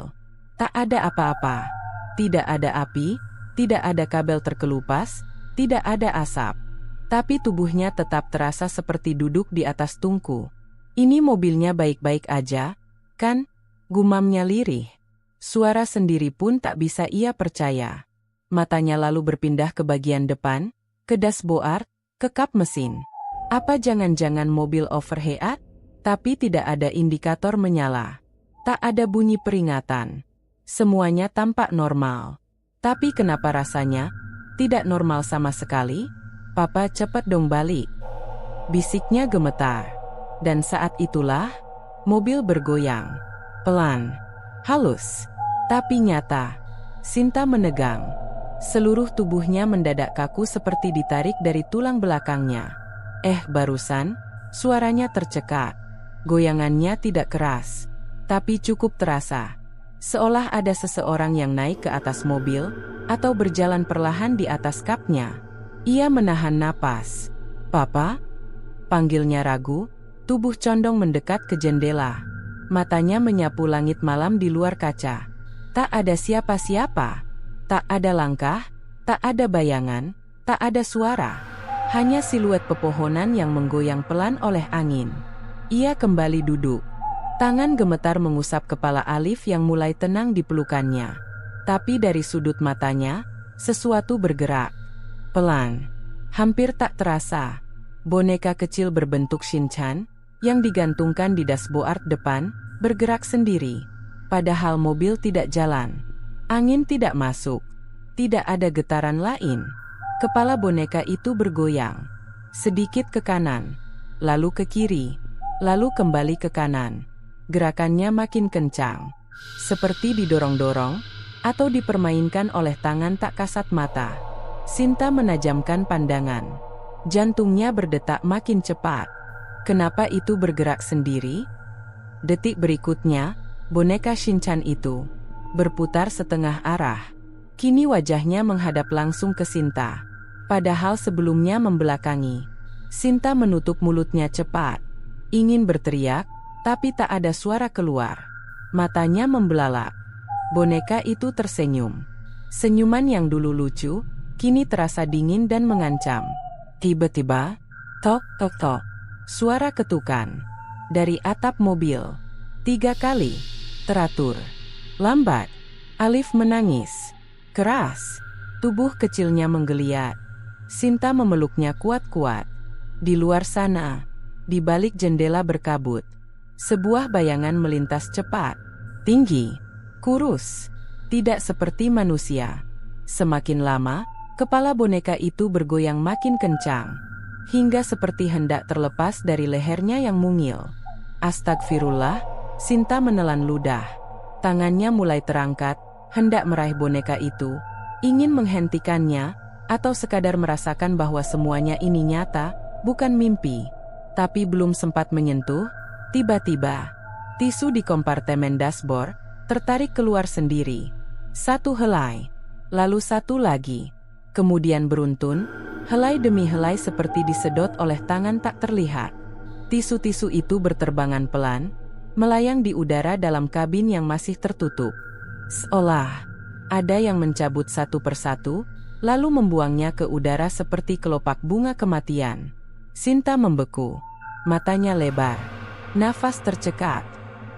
Tak ada apa-apa. Tidak ada api, tidak ada kabel terkelupas, tidak ada asap. Tapi tubuhnya tetap terasa seperti duduk di atas tungku. "Ini mobilnya baik-baik aja, kan?" gumamnya lirih. Suara sendiri pun tak bisa ia percaya. Matanya lalu berpindah ke bagian depan, ke dashboard, ke kap mesin. Apa jangan-jangan mobil overheat? Tapi tidak ada indikator menyala. Tak ada bunyi peringatan. Semuanya tampak normal. Tapi kenapa rasanya tidak normal sama sekali? "Papa, cepet dong balik," bisiknya gemetar. Dan saat itulah, mobil bergoyang. Pelan, halus, tapi nyata. Sinta menegang. Seluruh tubuhnya mendadak kaku seperti ditarik dari tulang belakangnya. Barusan, suaranya tercekat. Goyangannya tidak keras, tapi cukup terasa. Seolah ada seseorang yang naik ke atas mobil, atau berjalan perlahan di atas kapnya. Ia menahan napas. "Papa?" panggilnya ragu, Tubuh condong mendekat ke jendela. Matanya menyapu langit malam di luar kaca. Tak ada siapa-siapa. Tak ada langkah, tak ada bayangan, tak ada suara. Hanya siluet pepohonan yang menggoyang pelan oleh angin. Ia kembali duduk. Tangan gemetar mengusap kepala Alif yang mulai tenang di pelukannya. Tapi dari sudut matanya, sesuatu bergerak. Pelan. Hampir tak terasa. Boneka kecil berbentuk Shinchan, yang digantungkan di dashboard depan, bergerak sendiri. Padahal mobil tidak jalan. Angin tidak masuk. Tidak ada getaran lain. Kepala boneka itu bergoyang. Sedikit ke kanan. Lalu ke kiri. Lalu kembali ke kanan. Gerakannya makin kencang. Seperti didorong-dorong, atau dipermainkan oleh tangan tak kasat mata. Sinta menajamkan pandangan. Jantungnya berdetak makin cepat. Kenapa itu bergerak sendiri? Detik berikutnya, boneka Shinchan itu berputar setengah arah. Kini wajahnya menghadap langsung ke Sinta. Padahal sebelumnya membelakangi. Sinta menutup mulutnya cepat. Ingin berteriak, tapi tak ada suara keluar. Matanya membelalak. Boneka itu tersenyum. Senyuman yang dulu lucu, kini terasa dingin dan mengancam. Tiba-tiba, tok tok tok. Suara ketukan. Dari atap mobil. 3 kali. Teratur. Lambat. Alif menangis. Keras. Tubuh kecilnya menggeliat. Sinta memeluknya kuat-kuat. Di luar sana, di balik jendela berkabut, sebuah bayangan melintas cepat. Tinggi. Kurus. Tidak seperti manusia. Semakin lama, kepala boneka itu bergoyang makin kencang. Hingga seperti hendak terlepas dari lehernya yang mungil. Astagfirullah, Sinta menelan ludah. Tangannya mulai terangkat, hendak meraih boneka itu, ingin menghentikannya, atau sekadar merasakan bahwa semuanya ini nyata, bukan mimpi. Tapi belum sempat menyentuh, tiba-tiba, tisu di kompartemen dashboard, tertarik keluar sendiri. 1 helai, lalu 1 lagi. Kemudian beruntun, helai demi helai seperti disedot oleh tangan tak terlihat. Tisu-tisu itu berterbangan pelan, melayang di udara dalam kabin yang masih tertutup. Seolah ada yang mencabut satu persatu, lalu membuangnya ke udara seperti kelopak bunga kematian. Sinta membeku. Matanya lebar. Nafas tercekat.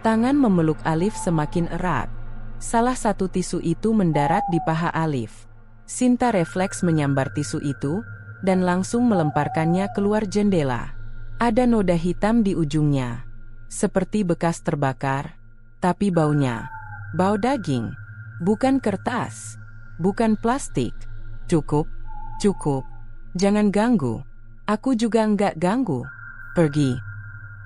Tangan memeluk Alif semakin erat. Salah satu tisu itu mendarat di paha Alif. Sinta refleks menyambar tisu itu, dan langsung melemparkannya keluar jendela. Ada noda hitam di ujungnya. Seperti bekas terbakar, tapi baunya. Bau daging. Bukan kertas. Bukan plastik. Cukup. Cukup. Jangan ganggu. Aku juga enggak ganggu. Pergi.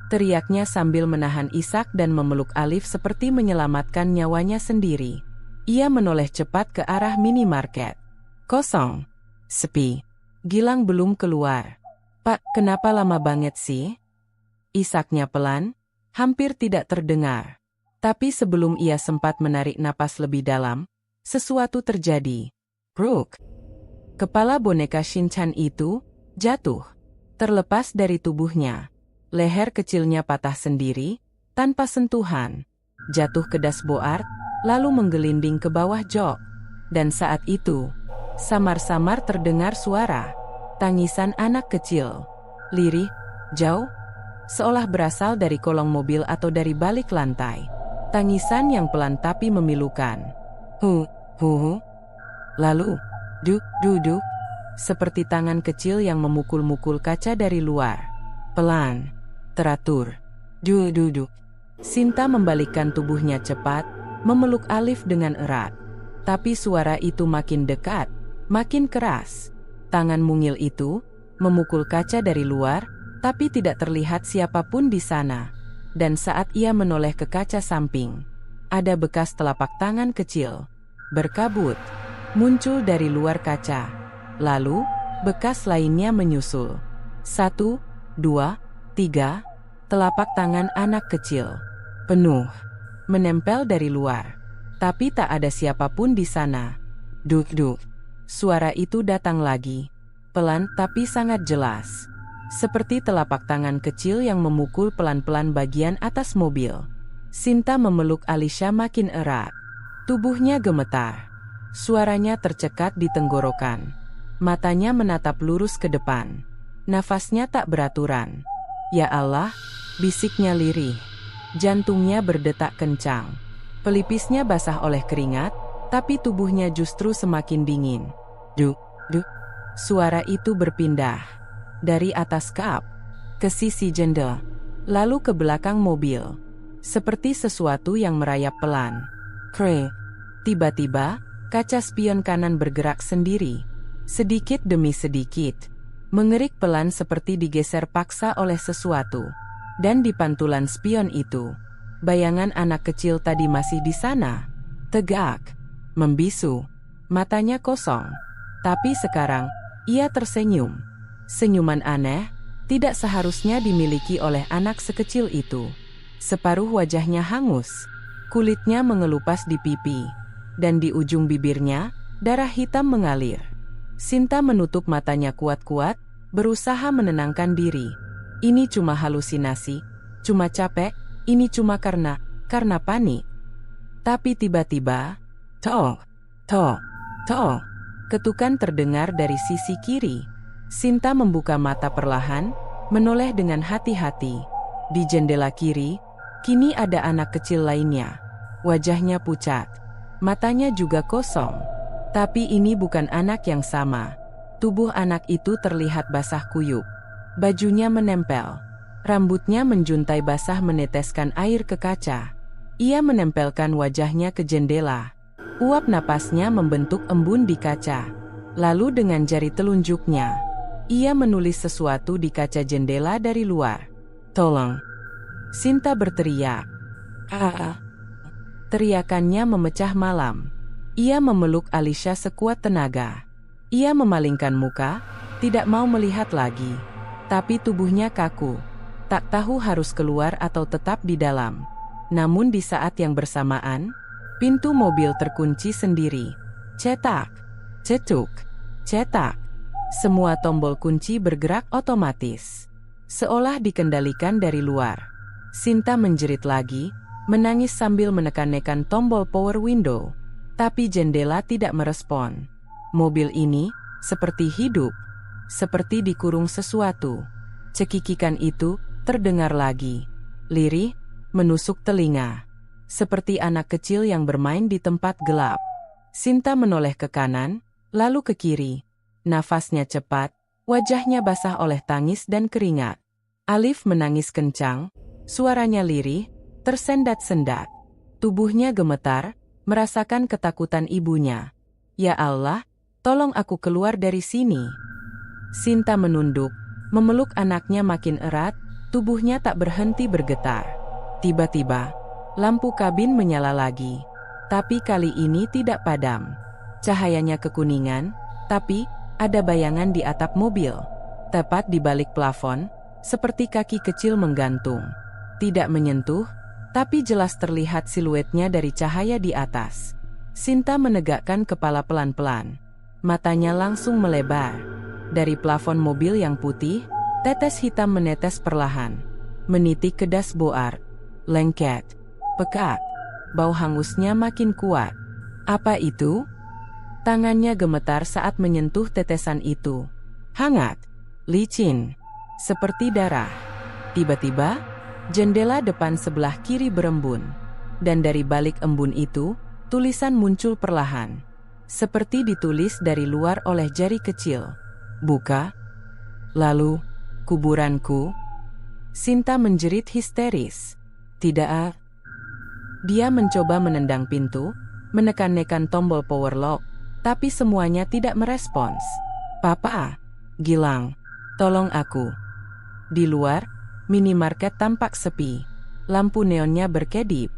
Teriaknya sambil menahan isak dan memeluk Alif seperti menyelamatkan nyawanya sendiri. Ia menoleh cepat ke arah minimarket. Kosong. Sepi. Gilang belum keluar. Pak, kenapa lama banget sih? Isaknya pelan, hampir tidak terdengar. Tapi sebelum ia sempat menarik napas lebih dalam, sesuatu terjadi. Bruk. Kepala boneka Shinchan itu jatuh. Terlepas dari tubuhnya. Leher kecilnya patah sendiri, tanpa sentuhan. Jatuh ke dashboard, lalu menggelinding ke bawah jok. Dan saat itu, samar-samar terdengar suara. Tangisan anak kecil. Lirih, jauh, seolah berasal dari kolong mobil atau dari balik lantai. Tangisan yang pelan tapi memilukan. Hu. Lalu, duk, seperti tangan kecil yang memukul-mukul kaca dari luar. Pelan, teratur. Duk. Sinta membalikkan tubuhnya cepat, memeluk Alif dengan erat. Tapi suara itu makin dekat, makin keras. Tangan mungil itu memukul kaca dari luar, tapi tidak terlihat siapapun di sana. Dan saat ia menoleh ke kaca samping, ada bekas telapak tangan kecil, berkabut, muncul dari luar kaca. Lalu, bekas lainnya menyusul. 1, 2, 3, telapak tangan anak kecil. Penuh, menempel dari luar. Tapi tak ada siapapun di sana. Duk. Suara itu datang lagi. Pelan tapi sangat jelas. seperti telapak tangan kecil yang memukul pelan-pelan bagian atas mobil. Sinta memeluk Alisha makin erat. Tubuhnya gemetar. Suaranya tercekat di tenggorokan. Matanya menatap lurus ke depan. Nafasnya tak beraturan. "Ya Allah," bisiknya lirih. Jantungnya berdetak kencang. Pelipisnya basah oleh keringat, tapi tubuhnya justru semakin dingin. Duk, duk. Suara itu berpindah. Dari atas kap, ke sisi jendela, lalu ke belakang mobil. Seperti sesuatu yang merayap pelan. Krek. Tiba-tiba, kaca spion kanan bergerak sendiri. Sedikit demi sedikit. Mengerik pelan seperti digeser paksa oleh sesuatu. Dan di pantulan spion itu, bayangan anak kecil tadi masih di sana. Tegak. Membisu. Matanya kosong. Tapi sekarang, ia tersenyum. Senyuman aneh, tidak seharusnya dimiliki oleh anak sekecil itu. Separuh wajahnya hangus. Kulitnya mengelupas di pipi. Dan di ujung bibirnya, darah hitam mengalir. Sinta menutup matanya kuat-kuat, berusaha menenangkan diri. Ini cuma halusinasi, cuma capek, ini cuma karena panik. Tapi tiba-tiba, tok, tok, tok. Ketukan terdengar dari sisi kiri. Sinta membuka mata perlahan, menoleh dengan hati-hati. Di jendela kiri, kini ada anak kecil lainnya. Wajahnya pucat. Matanya juga kosong. Tapi ini bukan anak yang sama. Tubuh anak itu terlihat basah kuyup. Bajunya menempel. Rambutnya menjuntai basah meneteskan air ke kaca. Ia menempelkan wajahnya ke jendela. Uap napasnya membentuk embun di kaca. Lalu dengan jari telunjuknya, ia menulis sesuatu di kaca jendela dari luar. "Tolong!" Sinta berteriak. "Ah!" Teriakannya memecah malam. Ia memeluk Alisha sekuat tenaga. Ia memalingkan muka, tidak mau melihat lagi. Tapi tubuhnya kaku. Tak tahu harus keluar atau tetap di dalam. Namun di saat yang bersamaan, pintu mobil terkunci sendiri. Cetak, cetuk, cetak. Semua tombol kunci bergerak otomatis. Seolah dikendalikan dari luar. Sinta menjerit lagi, menangis sambil menekan-nekan tombol power window. Tapi jendela tidak merespon. Mobil ini, seperti hidup. Seperti dikurung sesuatu. Cekikikan itu, terdengar lagi. Lirih, menusuk telinga. Seperti anak kecil yang bermain di tempat gelap. Sinta menoleh ke kanan, lalu ke kiri. Nafasnya cepat, wajahnya basah oleh tangis dan keringat. Alif menangis kencang, suaranya lirih, tersendat-sendat. Tubuhnya gemetar, merasakan ketakutan ibunya. "Ya Allah, tolong aku keluar dari sini." Sinta menunduk, memeluk anaknya makin erat, tubuhnya tak berhenti bergetar. Tiba-tiba, lampu kabin menyala lagi. Tapi kali ini tidak padam. Cahayanya kekuningan, tapi ada bayangan di atap mobil. Tepat di balik plafon, seperti kaki kecil menggantung. Tidak menyentuh, tapi jelas terlihat siluetnya dari cahaya di atas. Sinta menegakkan kepala pelan-pelan. Matanya langsung melebar. Dari plafon mobil yang putih, tetes hitam menetes perlahan. Menitik ke dashboard. Lengket. Pekat. Bau hangusnya makin kuat. Apa itu? Tangannya gemetar saat menyentuh tetesan itu. Hangat. Licin. Seperti darah. Tiba-tiba, jendela depan sebelah kiri berembun. Dan dari balik embun itu, tulisan muncul perlahan. Seperti ditulis dari luar oleh jari kecil. "Buka." Lalu, "Kuburanku." Sinta menjerit histeris. "Tidak." Dia mencoba menendang pintu, menekan-nekan tombol power lock, tapi semuanya tidak merespons. "Papa, Gilang, tolong aku." Di luar, minimarket tampak sepi. Lampu neonnya berkedip.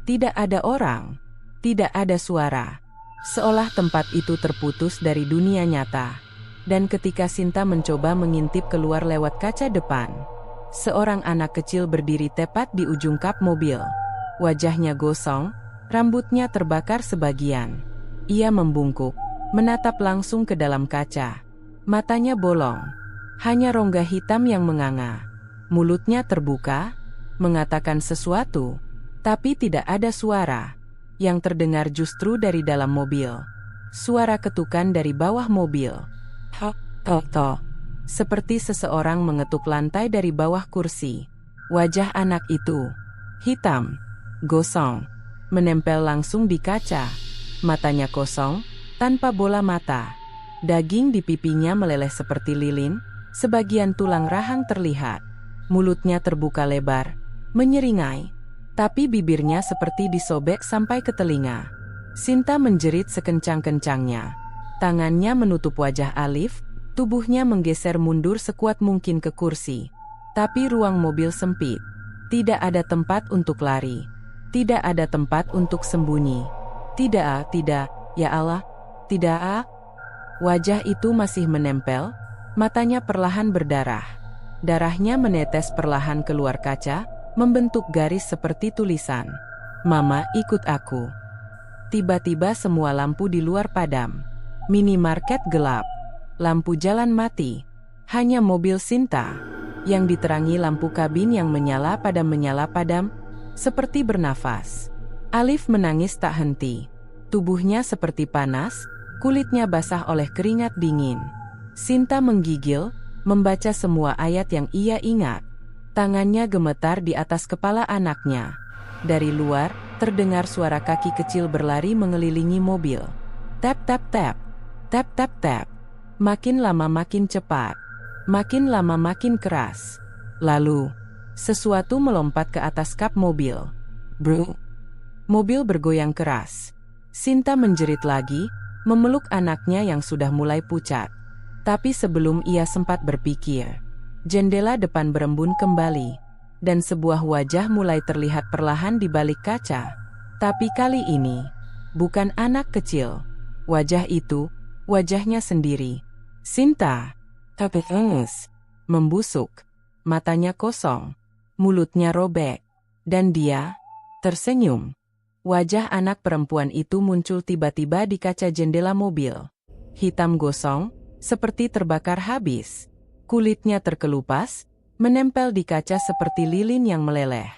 Tidak ada orang. Tidak ada suara. Seolah tempat itu terputus dari dunia nyata. Dan ketika Sinta mencoba mengintip keluar lewat kaca depan, seorang anak kecil berdiri tepat di ujung kap mobil. Wajahnya gosong, rambutnya terbakar sebagian. Ia membungkuk, menatap langsung ke dalam kaca. Matanya bolong. Hanya rongga hitam yang menganga. Mulutnya terbuka, mengatakan sesuatu, tapi tidak ada suara. Yang terdengar justru dari dalam mobil. Suara ketukan dari bawah mobil. Tok, tok, tok. Seperti seseorang mengetuk lantai dari bawah kursi. Wajah anak itu hitam, gosong, menempel langsung di kaca. Matanya kosong, tanpa bola mata. Daging di pipinya meleleh seperti lilin, sebagian tulang rahang terlihat. Mulutnya terbuka lebar, menyeringai, tapi bibirnya seperti disobek sampai ke telinga. Sinta menjerit sekencang-kencangnya. Tangannya menutup wajah Alif, tubuhnya menggeser mundur sekuat mungkin ke kursi. Tapi ruang mobil sempit. Tidak ada tempat untuk lari. Tidak ada tempat untuk sembunyi. Tidak, ya Allah, tidak. Wajah itu masih menempel, matanya perlahan berdarah. Darahnya menetes perlahan keluar kaca, membentuk garis seperti tulisan. Mama, ikut aku. Tiba-tiba semua lampu di luar padam. Minimarket gelap. Lampu jalan mati. Hanya mobil Sinta yang diterangi lampu kabin yang menyala padam, seperti bernafas. Alif menangis tak henti. Tubuhnya seperti panas, kulitnya basah oleh keringat dingin. Sinta menggigil, membaca semua ayat yang ia ingat. Tangannya gemetar di atas kepala anaknya. Dari luar, terdengar suara kaki kecil berlari mengelilingi mobil. Tap tap tap, tap tap tap. Makin lama makin cepat. Makin lama makin keras. Lalu, sesuatu melompat ke atas kap mobil. Bro! Mobil bergoyang keras. Sinta menjerit lagi, memeluk anaknya yang sudah mulai pucat. Tapi sebelum ia sempat berpikir, jendela depan berembun kembali, dan sebuah wajah mulai terlihat perlahan di balik kaca. Tapi kali ini, bukan anak kecil. Wajah itu, wajahnya sendiri. Sinta. Tapi engus, membusuk, matanya kosong, mulutnya robek, dan dia tersenyum. Wajah anak perempuan itu muncul tiba-tiba di kaca jendela mobil. Hitam gosong, seperti terbakar habis. Kulitnya terkelupas, menempel di kaca seperti lilin yang meleleh.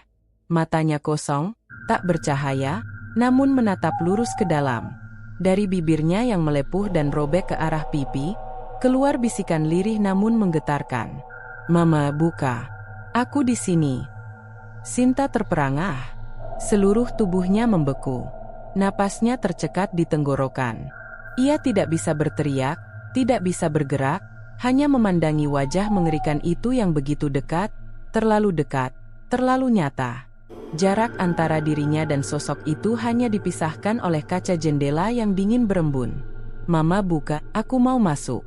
Matanya kosong, tak bercahaya, namun menatap lurus ke dalam. Dari bibirnya yang melepuh dan robek ke arah pipi, keluar bisikan lirih namun menggetarkan. Mama, buka. Aku di sini. Sinta terperangah. Seluruh tubuhnya membeku. Napasnya tercekat di tenggorokan. Ia tidak bisa berteriak, tidak bisa bergerak, hanya memandangi wajah mengerikan itu yang begitu dekat, terlalu nyata. Jarak antara dirinya dan sosok itu hanya dipisahkan oleh kaca jendela yang dingin berembun. Mama, buka, aku mau masuk.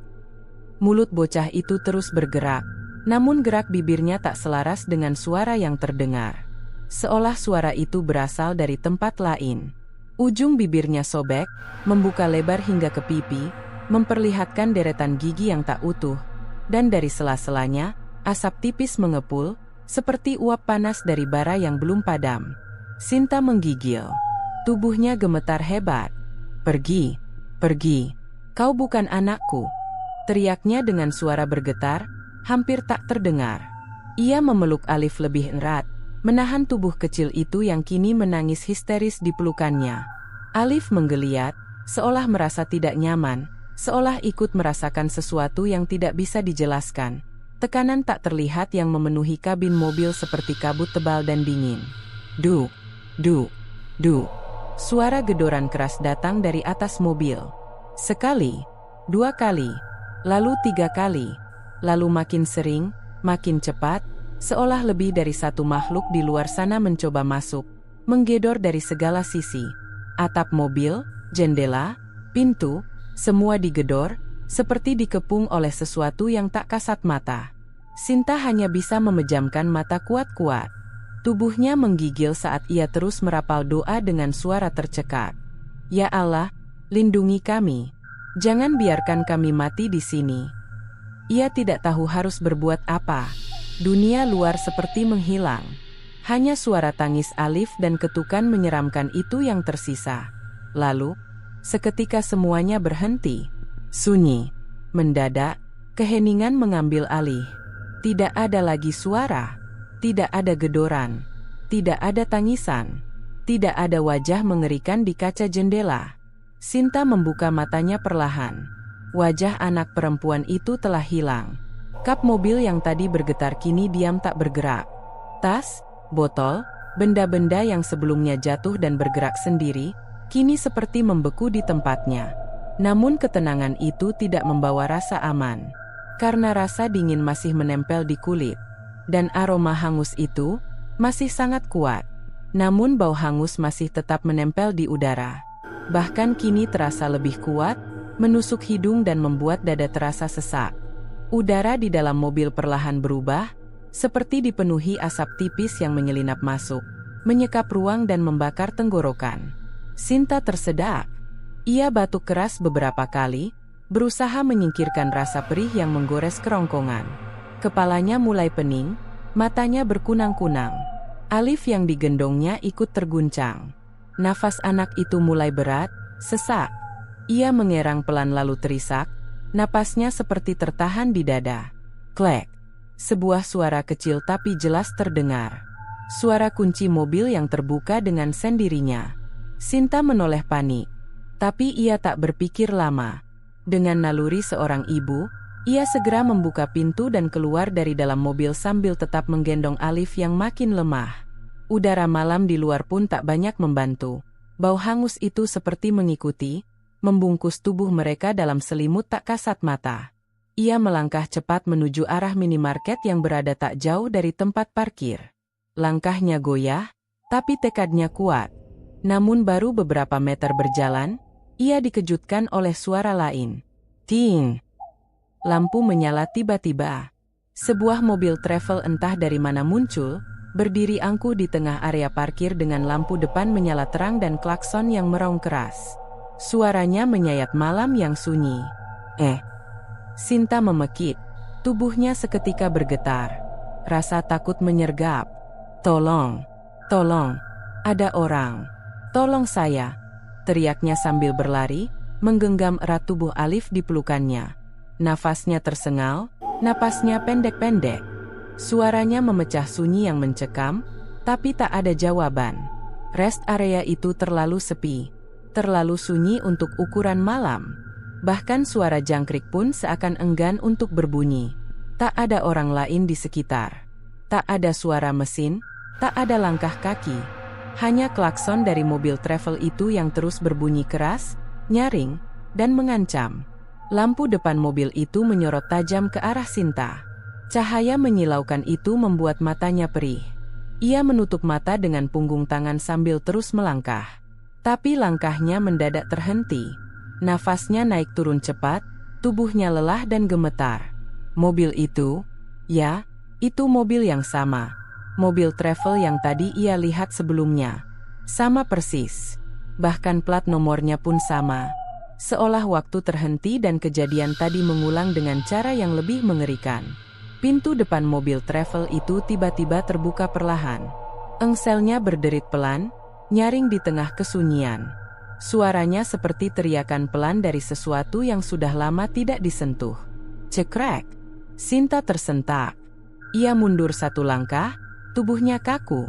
Mulut bocah itu terus bergerak, namun gerak bibirnya tak selaras dengan suara yang terdengar. Seolah suara itu berasal dari tempat lain. Ujung bibirnya sobek, membuka lebar hingga ke pipi, memperlihatkan deretan gigi yang tak utuh, dan dari sela-selanya, asap tipis mengepul, seperti uap panas dari bara yang belum padam. Sinta menggigil. Tubuhnya gemetar hebat. Pergi, kau bukan anakku. Teriaknya dengan suara bergetar, hampir tak terdengar. Ia memeluk Alif lebih erat, menahan tubuh kecil itu yang kini menangis histeris di pelukannya. Alif menggeliat, seolah merasa tidak nyaman, seolah ikut merasakan sesuatu yang tidak bisa dijelaskan. Tekanan tak terlihat yang memenuhi kabin mobil seperti kabut tebal dan dingin. Duk, duk, duk. Suara gedoran keras datang dari atas mobil. Sekali, dua kali, lalu tiga kali, lalu makin sering, makin cepat, seolah lebih dari satu makhluk di luar sana mencoba masuk, menggedor dari segala sisi. Atap mobil, jendela, pintu, semua digedor, seperti dikepung oleh sesuatu yang tak kasat mata. Sinta hanya bisa memejamkan mata kuat-kuat. Tubuhnya menggigil saat ia terus merapal doa dengan suara tercekat. Ya Allah, lindungi kami. Jangan biarkan kami mati di sini. Ia tidak tahu harus berbuat apa. Dunia luar seperti menghilang. Hanya suara tangis Alif dan ketukan menyeramkan itu yang tersisa. Lalu, seketika semuanya berhenti. Sunyi. Mendadak, Keheningan mengambil alih. Tidak ada lagi suara, tidak ada gedoran, tidak ada tangisan, tidak ada wajah mengerikan di kaca jendela. Sinta membuka matanya perlahan. Wajah anak perempuan itu telah hilang. Kap mobil yang tadi bergetar kini diam tak bergerak. Tas, botol, benda-benda yang sebelumnya jatuh dan bergerak sendiri, kini seperti membeku di tempatnya. Namun ketenangan itu tidak membawa rasa aman. Karena rasa dingin masih menempel di kulit. Dan aroma hangus itu masih sangat kuat. Namun bau hangus masih tetap menempel di udara. Bahkan kini terasa lebih kuat, menusuk hidung dan membuat dada terasa sesak. Udara di dalam mobil perlahan berubah, seperti dipenuhi asap tipis yang menyelinap masuk, menyekap ruang dan membakar tenggorokan. Sinta tersedak. Ia batuk keras beberapa kali, berusaha menyingkirkan rasa perih yang menggores kerongkongan. Kepalanya mulai pening, matanya berkunang-kunang. Alif yang digendongnya ikut terguncang. Nafas anak itu mulai berat, sesak. Ia mengerang pelan lalu terisak, napasnya seperti tertahan di dada. Klek. Sebuah suara kecil tapi jelas terdengar. Suara kunci mobil yang terbuka dengan sendirinya. Sinta menoleh panik. Tapi ia tak berpikir lama. Dengan naluri seorang ibu, ia segera membuka pintu dan keluar dari dalam mobil sambil tetap menggendong Alif yang makin lemah. Udara malam di luar pun tak banyak membantu. Bau hangus itu seperti mengikuti, membungkus tubuh mereka dalam selimut tak kasat mata. Ia melangkah cepat menuju arah minimarket yang berada tak jauh dari tempat parkir. Langkahnya goyah, tapi tekadnya kuat. Namun baru beberapa meter berjalan, ia dikejutkan oleh suara lain. Ting! Lampu menyala tiba-tiba. Sebuah mobil travel entah dari mana muncul, berdiri angkuh di tengah area parkir dengan lampu depan menyala terang dan klakson yang meraung keras. Suaranya menyayat malam yang sunyi. Sinta memekik. Tubuhnya seketika bergetar. Rasa takut menyergap. Tolong! Tolong! Ada orang! Tolong saya! Teriaknya sambil berlari, menggenggam erat tubuh Alif di pelukannya. Nafasnya tersengal, napasnya pendek-pendek. Suaranya memecah sunyi yang mencekam, tapi tak ada jawaban. Rest area itu terlalu sepi, terlalu sunyi untuk ukuran malam. Bahkan suara jangkrik pun seakan enggan untuk berbunyi. Tak ada orang lain di sekitar. Tak ada suara mesin, tak ada langkah kaki. Hanya klakson dari mobil travel itu yang terus berbunyi keras, nyaring, dan mengancam. Lampu depan mobil itu menyorot tajam ke arah Sinta. Cahaya menyilaukan itu membuat matanya perih. Ia menutup mata dengan punggung tangan sambil terus melangkah. Tapi langkahnya mendadak terhenti. Nafasnya naik turun cepat, tubuhnya lelah dan gemetar. Mobil itu, ya, itu mobil yang sama. Mobil travel yang tadi ia lihat sebelumnya. Sama persis. Bahkan plat nomornya pun sama. Seolah waktu terhenti dan kejadian tadi mengulang dengan cara yang lebih mengerikan. Pintu depan mobil travel itu tiba-tiba terbuka perlahan. Engselnya berderit pelan, nyaring di tengah kesunyian. Suaranya seperti teriakan pelan dari sesuatu yang sudah lama tidak disentuh. Cekrek. Sinta tersentak. Ia mundur satu langkah, tubuhnya kaku,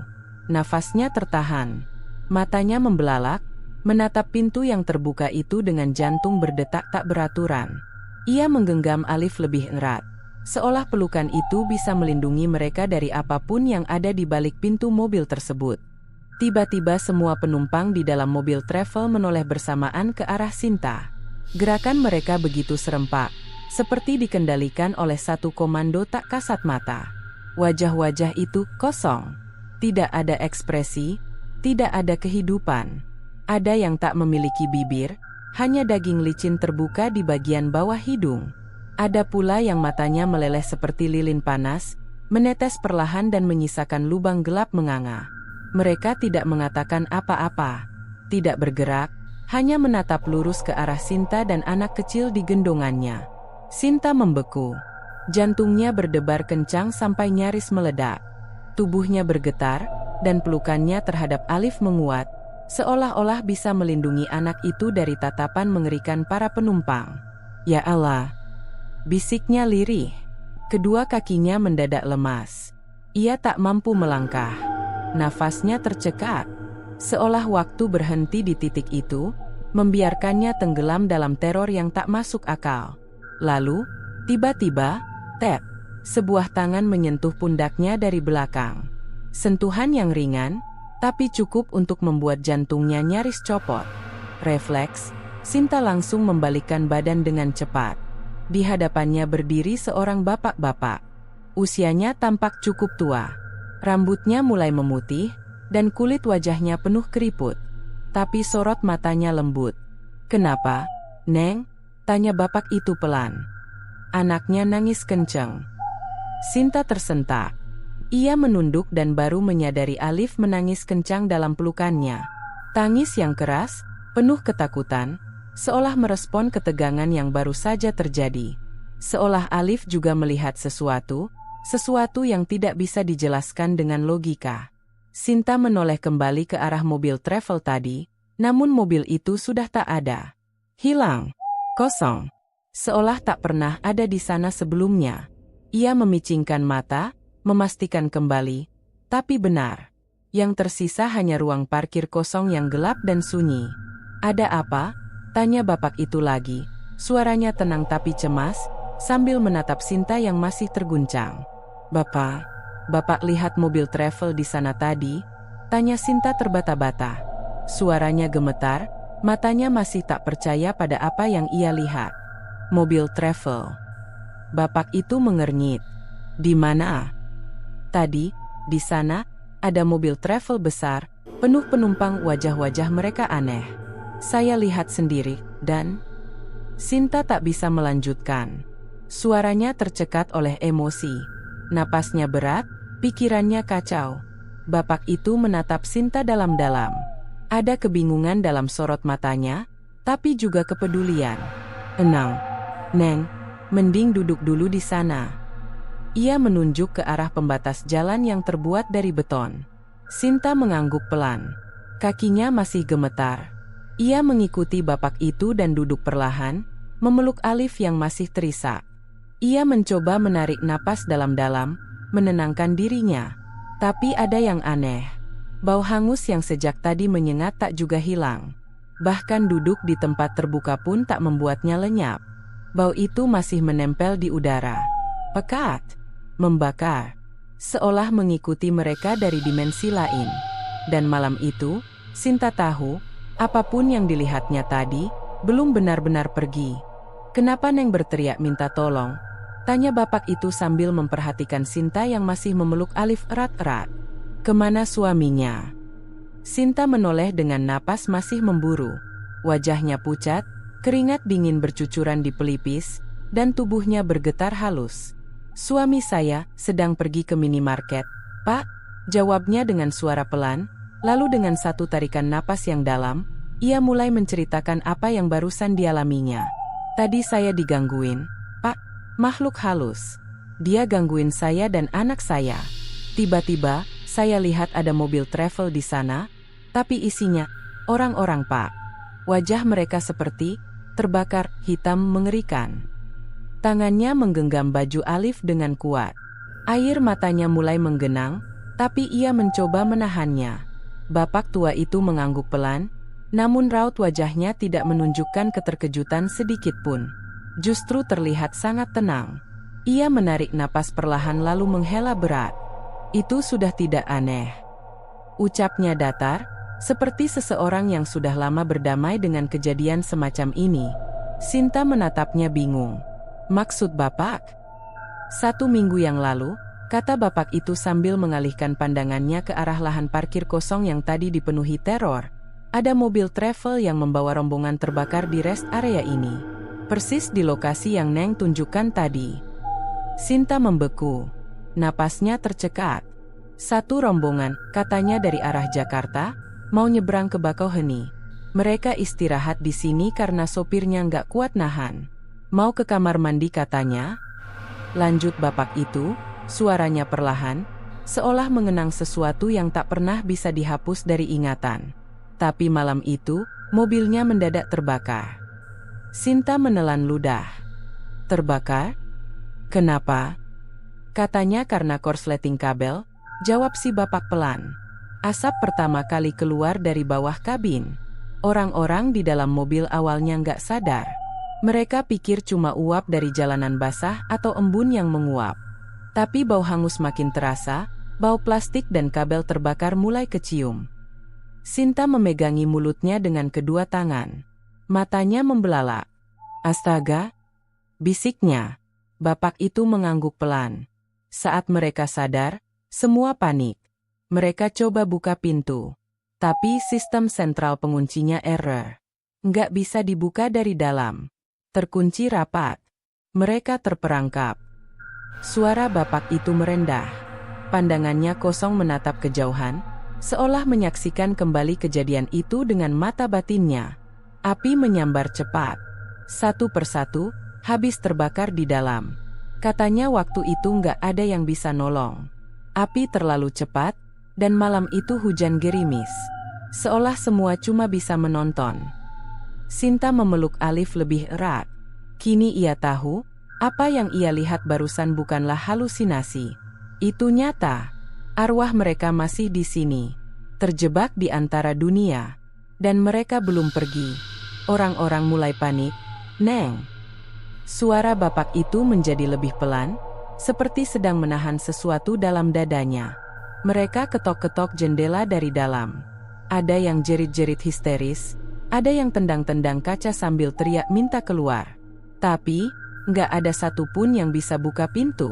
nafasnya tertahan. Matanya membelalak, menatap pintu yang terbuka itu dengan jantung berdetak tak beraturan. Ia menggenggam Alif lebih erat, seolah pelukan itu bisa melindungi mereka dari apapun yang ada di balik pintu mobil tersebut. Tiba-tiba semua penumpang di dalam mobil travel menoleh bersamaan ke arah Sinta. Gerakan mereka begitu serempak, seperti dikendalikan oleh satu komando tak kasat mata. Wajah-wajah itu kosong. Tidak ada ekspresi, tidak ada kehidupan. Ada yang tak memiliki bibir, hanya daging licin terbuka di bagian bawah hidung. Ada pula yang matanya meleleh seperti lilin panas, menetes perlahan dan menyisakan lubang gelap menganga. Mereka tidak mengatakan apa-apa, tidak bergerak, hanya menatap lurus ke arah Sinta dan anak kecil di gendongannya. Sinta membeku. Jantungnya berdebar kencang sampai nyaris meledak. Tubuhnya bergetar, dan pelukannya terhadap Alif menguat, seolah-olah bisa melindungi anak itu dari tatapan mengerikan para penumpang. Ya Allah! bisiknya lirih. Kedua kakinya mendadak lemas. Ia tak mampu melangkah. Nafasnya tercekat. Seolah waktu berhenti di titik itu, membiarkannya tenggelam dalam teror yang tak masuk akal. Lalu, tiba-tiba, tep, sebuah tangan menyentuh pundaknya dari belakang. Sentuhan yang ringan, tapi cukup untuk membuat jantungnya nyaris copot. Refleks, Sinta langsung membalikkan badan dengan cepat. Di hadapannya berdiri seorang bapak-bapak. Usianya tampak cukup tua. Rambutnya mulai memutih, dan kulit wajahnya penuh keriput. Tapi sorot matanya lembut. "Kenapa, Neng?" tanya bapak itu pelan. Anaknya nangis kencang. Sinta tersentak. Ia menunduk dan baru menyadari Alif menangis kencang dalam pelukannya. Tangis yang keras, penuh ketakutan, seolah merespon ketegangan yang baru saja terjadi. Seolah Alif juga melihat sesuatu yang tidak bisa dijelaskan dengan logika. Sinta menoleh kembali ke arah mobil travel tadi, namun mobil itu sudah tak ada. Hilang. Kosong. Seolah tak pernah ada di sana sebelumnya. Ia memicingkan mata, memastikan kembali, tapi benar. Yang tersisa hanya ruang parkir kosong yang gelap dan sunyi. "Ada apa?" tanya bapak itu lagi. Suaranya tenang tapi cemas, sambil menatap Sinta yang masih terguncang. Bapak lihat mobil travel di sana tadi?" tanya Sinta terbata-bata. Suaranya gemetar, matanya masih tak percaya pada apa yang ia lihat. "Mobil travel?" Bapak itu mengernyit. "Di mana?" "Tadi, di sana, ada mobil travel besar, penuh penumpang, wajah-wajah mereka aneh. Saya lihat sendiri, dan..." Sinta tak bisa melanjutkan. Suaranya tercekat oleh emosi. Napasnya berat, pikirannya kacau. Bapak itu menatap Sinta dalam-dalam. Ada kebingungan dalam sorot matanya, tapi juga kepedulian. "Tenang, Neng, mending duduk dulu di sana." Ia menunjuk ke arah pembatas jalan yang terbuat dari beton. Sinta mengangguk pelan. Kakinya masih gemetar. Ia mengikuti bapak itu dan duduk perlahan, memeluk Alif yang masih terisak. Ia mencoba menarik napas dalam-dalam, menenangkan dirinya. Tapi ada yang aneh. Bau hangus yang sejak tadi menyengat tak juga hilang. Bahkan duduk di tempat terbuka pun tak membuatnya lenyap. Bau itu masih menempel di udara. Pekat. Membakar, seolah mengikuti mereka dari dimensi lain. Dan malam itu, Sinta tahu, apapun yang dilihatnya tadi, belum benar-benar pergi. "Kenapa Neng berteriak minta tolong?" tanya bapak itu sambil memperhatikan Sinta yang masih memeluk Alif erat-erat. "Kemana suaminya?" Sinta menoleh dengan napas masih memburu. Wajahnya pucat, keringat dingin bercucuran di pelipis, dan tubuhnya bergetar halus. "Suami saya sedang pergi ke minimarket, Pak," jawabnya dengan suara pelan, lalu dengan satu tarikan napas yang dalam, ia mulai menceritakan apa yang barusan dialaminya. "Tadi saya digangguin, Pak, makhluk halus. Dia gangguin saya dan anak saya. Tiba-tiba, saya lihat ada mobil travel di sana, tapi isinya orang-orang, Pak. Wajah mereka seperti terbakar, hitam mengerikan." Tangannya menggenggam baju Alif dengan kuat. Air matanya mulai menggenang, tapi ia mencoba menahannya. Bapak tua itu mengangguk pelan, namun raut wajahnya tidak menunjukkan keterkejutan sedikit pun. Justru terlihat sangat tenang. Ia menarik napas perlahan lalu menghela berat. "Itu sudah tidak aneh," ucapnya datar, seperti seseorang yang sudah lama berdamai dengan kejadian semacam ini. Sinta menatapnya bingung. "Maksud Bapak?" "1 minggu yang lalu," kata bapak itu sambil mengalihkan pandangannya ke arah lahan parkir kosong yang tadi dipenuhi teror. "Ada mobil travel yang membawa rombongan terbakar di rest area ini. Persis di lokasi yang Neng tunjukkan tadi." Sinta membeku. Napasnya tercekat. "Satu rombongan," katanya dari arah Jakarta, "mau nyebrang ke Bakauheni. Mereka istirahat di sini karena sopirnya nggak kuat nahan. Mau ke kamar mandi katanya." Lanjut bapak itu, suaranya perlahan, seolah mengenang sesuatu yang tak pernah bisa dihapus dari ingatan. "Tapi malam itu, mobilnya mendadak terbakar." Sinta menelan ludah. Terbakar? Kenapa? Katanya karena korsleting kabel, jawab si bapak pelan. Asap pertama kali keluar dari bawah kabin. Orang-orang di dalam mobil awalnya nggak sadar. Mereka pikir cuma uap dari jalanan basah atau embun yang menguap. Tapi bau hangus makin terasa, bau plastik dan kabel terbakar mulai kecium. Sinta memegangi mulutnya dengan kedua tangan. Matanya membelalak. Astaga! Bisiknya. Bapak itu mengangguk pelan. Saat mereka sadar, semua panik. Mereka coba buka pintu. Tapi sistem sentral penguncinya error. Nggak bisa dibuka dari dalam. Terkunci rapat. Mereka terperangkap. Suara bapak itu merendah. Pandangannya kosong menatap kejauhan, seolah menyaksikan kembali kejadian itu dengan mata batinnya. Api menyambar cepat. Satu persatu, habis terbakar di dalam. Katanya waktu itu nggak ada yang bisa nolong. Api terlalu cepat, dan malam itu hujan gerimis. Seolah semua cuma bisa menonton. Sinta memeluk Alif lebih erat. Kini ia tahu, apa yang ia lihat barusan bukanlah halusinasi. Itu nyata. Arwah mereka masih di sini. Terjebak di antara dunia. Dan mereka belum pergi. Orang-orang mulai panik. Neng. Suara bapak itu menjadi lebih pelan, seperti sedang menahan sesuatu dalam dadanya. Mereka ketok-ketok jendela dari dalam. Ada yang jerit-jerit histeris, ada yang tendang-tendang kaca sambil teriak minta keluar. Tapi, nggak ada satupun yang bisa buka pintu.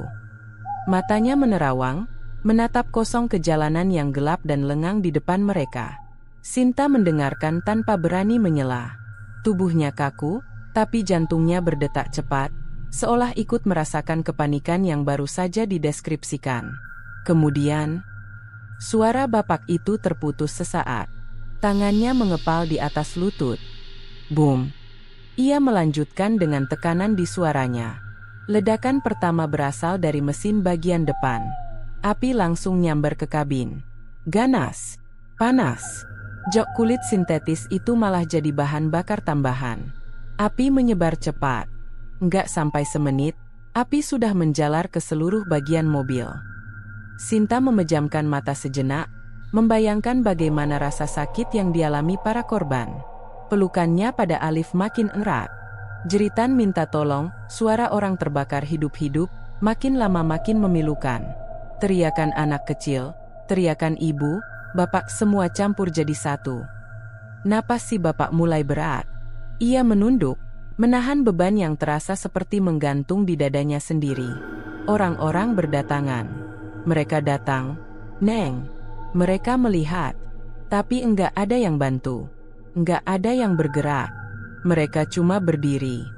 Matanya menerawang, menatap kosong ke jalanan yang gelap dan lengang di depan mereka. Sinta mendengarkan tanpa berani menyela. Tubuhnya kaku, tapi jantungnya berdetak cepat, seolah ikut merasakan kepanikan yang baru saja dideskripsikan. Kemudian, suara bapak itu terputus sesaat. Tangannya mengepal di atas lutut. Boom! Ia melanjutkan dengan tekanan di suaranya. Ledakan pertama berasal dari mesin bagian depan. Api langsung nyambar ke kabin. Ganas. Panas. Jok kulit sintetis itu malah jadi bahan bakar tambahan. Api menyebar cepat. Nggak sampai semenit, api sudah menjalar ke seluruh bagian mobil. Sinta memejamkan mata sejenak, membayangkan bagaimana rasa sakit yang dialami para korban. Pelukannya pada Alif makin erat. Jeritan minta tolong, suara orang terbakar hidup-hidup, makin lama makin memilukan. Teriakan anak kecil, teriakan ibu, bapak semua campur jadi satu. Napas si bapak mulai berat. Ia menunduk, menahan beban yang terasa seperti menggantung di dadanya sendiri. Orang-orang berdatangan. Mereka datang. Neng. Mereka melihat. Tapi enggak ada yang bantu. Enggak ada yang bergerak. Mereka cuma berdiri.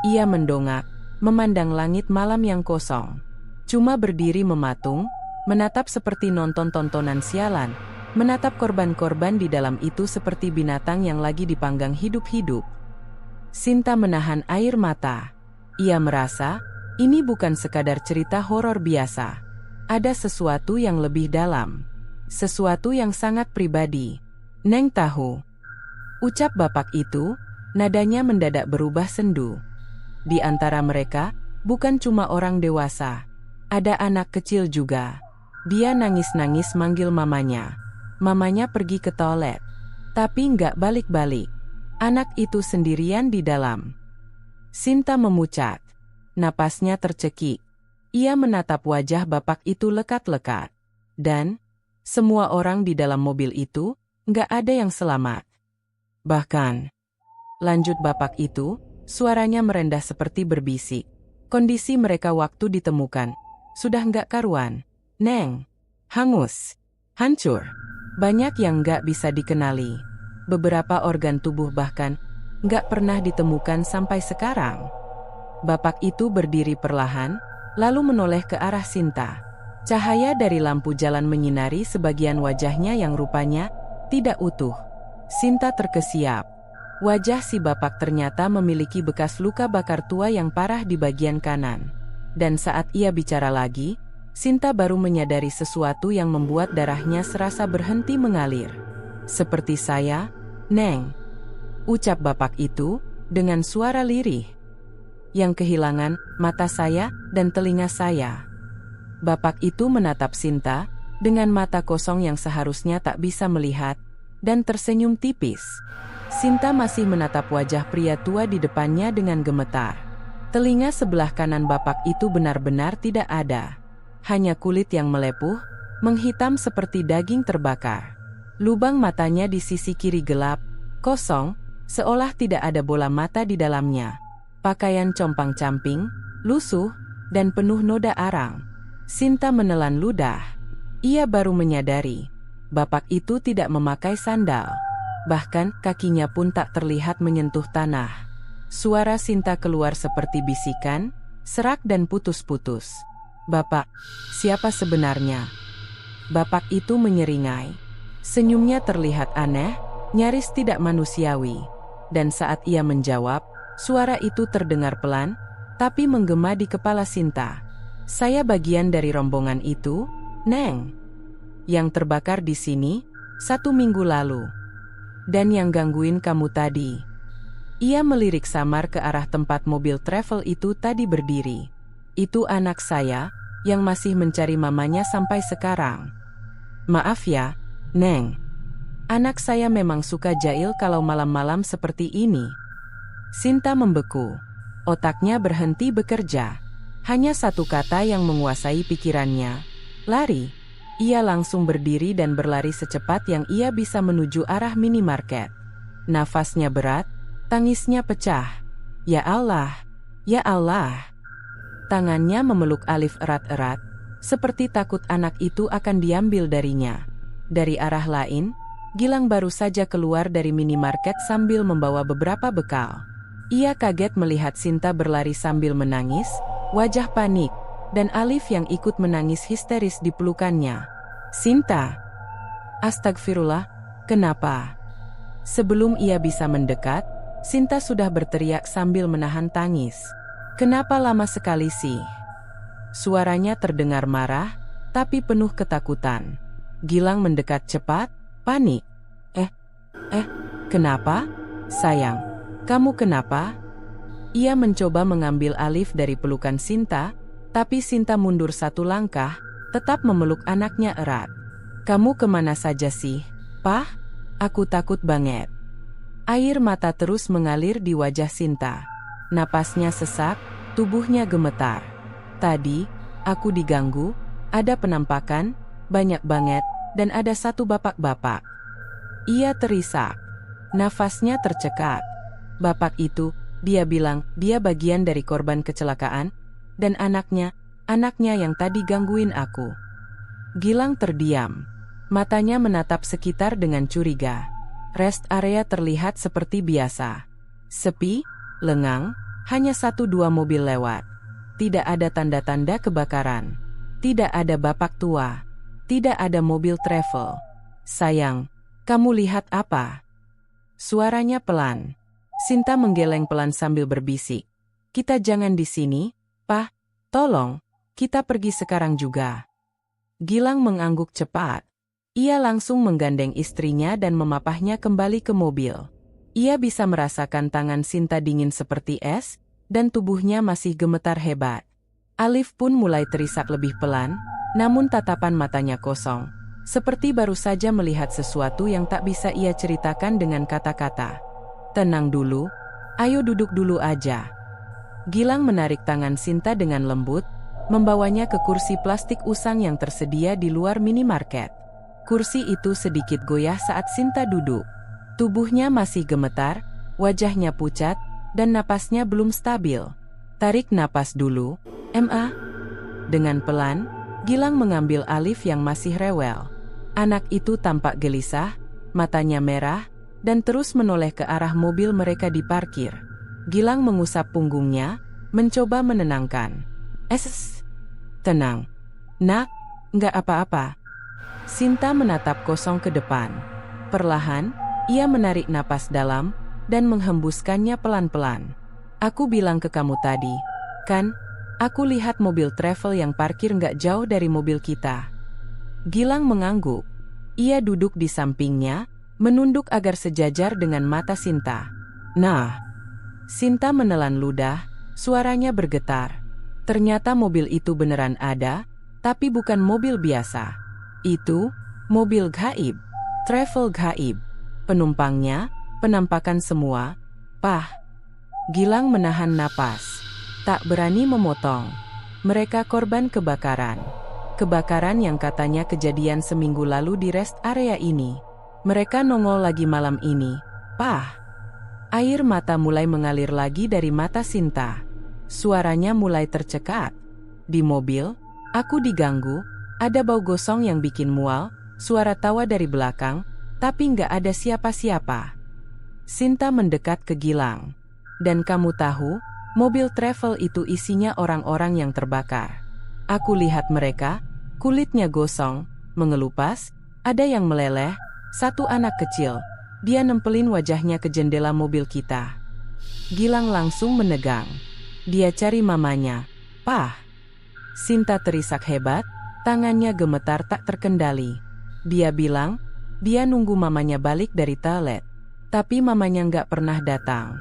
Ia mendongak, memandang langit malam yang kosong. Cuma berdiri mematung, menatap seperti nonton tontonan sialan, menatap korban-korban di dalam itu seperti binatang yang lagi dipanggang hidup-hidup. Sinta menahan air mata. Ia merasa, ini bukan sekadar cerita horor biasa. Ada sesuatu yang lebih dalam. Sesuatu yang sangat pribadi. Neng tahu. Ucap bapak itu, nadanya mendadak berubah sendu. Di antara mereka, bukan cuma orang dewasa. Ada anak kecil juga. Dia nangis-nangis manggil mamanya. Mamanya pergi ke toilet. Tapi nggak balik-balik. Anak itu sendirian di dalam. Sinta memucat. Napasnya tercekik. Ia menatap wajah bapak itu lekat-lekat. Dan, semua orang di dalam mobil itu, nggak ada yang selamat. Bahkan, lanjut bapak itu, suaranya merendah seperti berbisik. Kondisi mereka waktu ditemukan, sudah nggak karuan. Neng, hangus, hancur. Banyak yang nggak bisa dikenali. Beberapa organ tubuh bahkan nggak pernah ditemukan sampai sekarang. Bapak itu berdiri perlahan, lalu menoleh ke arah Sinta. Cahaya dari lampu jalan menyinari sebagian wajahnya yang rupanya tidak utuh. Sinta terkesiap. Wajah si bapak ternyata memiliki bekas luka bakar tua yang parah di bagian kanan. Dan saat ia bicara lagi, Sinta baru menyadari sesuatu yang membuat darahnya serasa berhenti mengalir. Seperti saya, Neng. Ucap bapak itu, dengan suara lirih. yang kehilangan mata saya dan telinga saya. Bapak itu menatap Sinta dengan mata kosong yang seharusnya tak bisa melihat, dan tersenyum tipis. Sinta masih menatap wajah pria tua di depannya dengan gemetar. Telinga sebelah kanan bapak itu benar-benar tidak ada. Hanya kulit yang melepuh, menghitam seperti daging terbakar. Lubang matanya di sisi kiri gelap, kosong, seolah tidak ada bola mata di dalamnya. Pakaian compang-camping, lusuh, dan penuh noda arang. Sinta menelan ludah. Ia baru menyadari, bapak itu tidak memakai sandal. Bahkan kakinya pun tak terlihat menyentuh tanah. Suara Sinta keluar seperti bisikan, serak dan putus-putus. "Bapak, siapa sebenarnya?" Bapak itu menyeringai. Senyumnya terlihat aneh, nyaris tidak manusiawi. Dan saat ia menjawab, suara itu terdengar pelan, tapi menggema di kepala Sinta. "Saya bagian dari rombongan itu, Neng. Yang terbakar di sini, 1 minggu lalu. Dan yang gangguin kamu tadi." Ia melirik samar ke arah tempat mobil travel itu tadi berdiri. "Itu anak saya, yang masih mencari mamanya sampai sekarang. Maaf ya, Neng. Anak saya memang suka jahil kalau malam-malam seperti ini." Sinta membeku. Otaknya berhenti bekerja. Hanya satu kata yang menguasai pikirannya. Lari. Ia langsung berdiri dan berlari secepat yang ia bisa menuju arah minimarket. Nafasnya berat, tangisnya pecah. "Ya Allah, ya Allah." Tangannya memeluk Alif erat-erat, seperti takut anak itu akan diambil darinya. Dari arah lain, Gilang baru saja keluar dari minimarket sambil membawa beberapa bekal. Ia kaget melihat Sinta berlari sambil menangis, wajah panik, dan Alif yang ikut menangis histeris di pelukannya. "Sinta! Astagfirullah, kenapa?" Sebelum ia bisa mendekat, Sinta sudah berteriak sambil menahan tangis. "Kenapa lama sekali sih?" Suaranya terdengar marah, tapi penuh ketakutan. Gilang mendekat cepat, panik. Kenapa? Sayang, kamu kenapa?" Ia mencoba mengambil Alif dari pelukan Sinta, tapi Sinta mundur 1 langkah, tetap memeluk anaknya erat. "Kamu kemana saja sih, Pah? Aku takut banget." Air mata terus mengalir di wajah Sinta. Napasnya sesak, tubuhnya gemetar. "Tadi, aku diganggu, ada penampakan, banyak banget, dan ada 1 bapak-bapak." Ia terisak. Nafasnya tercekat. "Bapak itu," dia bilang, "dia bagian dari korban kecelakaan, dan anaknya yang tadi gangguin aku." Gilang terdiam. Matanya menatap sekitar dengan curiga. Rest area terlihat seperti biasa. Sepi, lengang, hanya 1-2 mobil lewat. Tidak ada tanda-tanda kebakaran. Tidak ada bapak tua. Tidak ada mobil travel. "Sayang, kamu lihat apa?" Suaranya pelan. Sinta menggeleng pelan sambil berbisik. "Kita jangan di sini, Pah. Tolong, kita pergi sekarang juga." Gilang mengangguk cepat. Ia langsung menggandeng istrinya dan memapahnya kembali ke mobil. Ia bisa merasakan tangan Sinta dingin seperti es, dan tubuhnya masih gemetar hebat. Alif pun mulai terisak lebih pelan, namun tatapan matanya kosong. Seperti baru saja melihat sesuatu yang tak bisa ia ceritakan dengan kata-kata. "Tenang dulu, ayo duduk dulu aja." Gilang menarik tangan Sinta dengan lembut, membawanya ke kursi plastik usang yang tersedia di luar minimarket. Kursi itu sedikit goyah saat Sinta duduk. Tubuhnya masih gemetar, wajahnya pucat, dan napasnya belum stabil. "Tarik napas dulu, Ma." Dengan pelan, Gilang mengambil Alif yang masih rewel. Anak itu tampak gelisah, matanya merah, dan terus menoleh ke arah mobil mereka diparkir. Gilang mengusap punggungnya, mencoba menenangkan. Tenang. Nak, nggak apa-apa." Sinta menatap kosong ke depan. Perlahan, ia menarik napas dalam, dan menghembuskannya pelan-pelan. "Aku bilang ke kamu tadi, kan? Aku lihat mobil travel yang parkir nggak jauh dari mobil kita." Gilang mengangguk. Ia duduk di sampingnya, menunduk agar sejajar dengan mata Sinta. "Nah." Sinta menelan ludah, Suaranya bergetar. Ternyata mobil itu beneran ada, tapi bukan mobil biasa. Itu mobil gaib, travel gaib. Penumpangnya, penampakan semua. Pah. Gilang menahan napas. Tak berani memotong. Mereka korban kebakaran. Kebakaran yang katanya kejadian seminggu lalu di rest area ini. Mereka nongol lagi malam ini. Pah. Air mata mulai mengalir lagi dari mata Sinta. Suaranya mulai tercekat. Di mobil, aku diganggu, ada bau gosong yang bikin mual, suara tawa dari belakang, tapi nggak ada siapa-siapa. Sinta mendekat ke Gilang. Dan kamu tahu, mobil travel itu isinya orang-orang yang terbakar. Aku lihat mereka, kulitnya gosong, mengelupas, ada yang meleleh, satu anak kecil. Dia nempelin wajahnya ke jendela mobil kita. Gilang langsung menegang. Dia cari mamanya. Pah. Sinta terisak hebat, tangannya gemetar tak terkendali. Dia bilang, dia nunggu mamanya balik dari toilet. Tapi mamanya nggak pernah datang.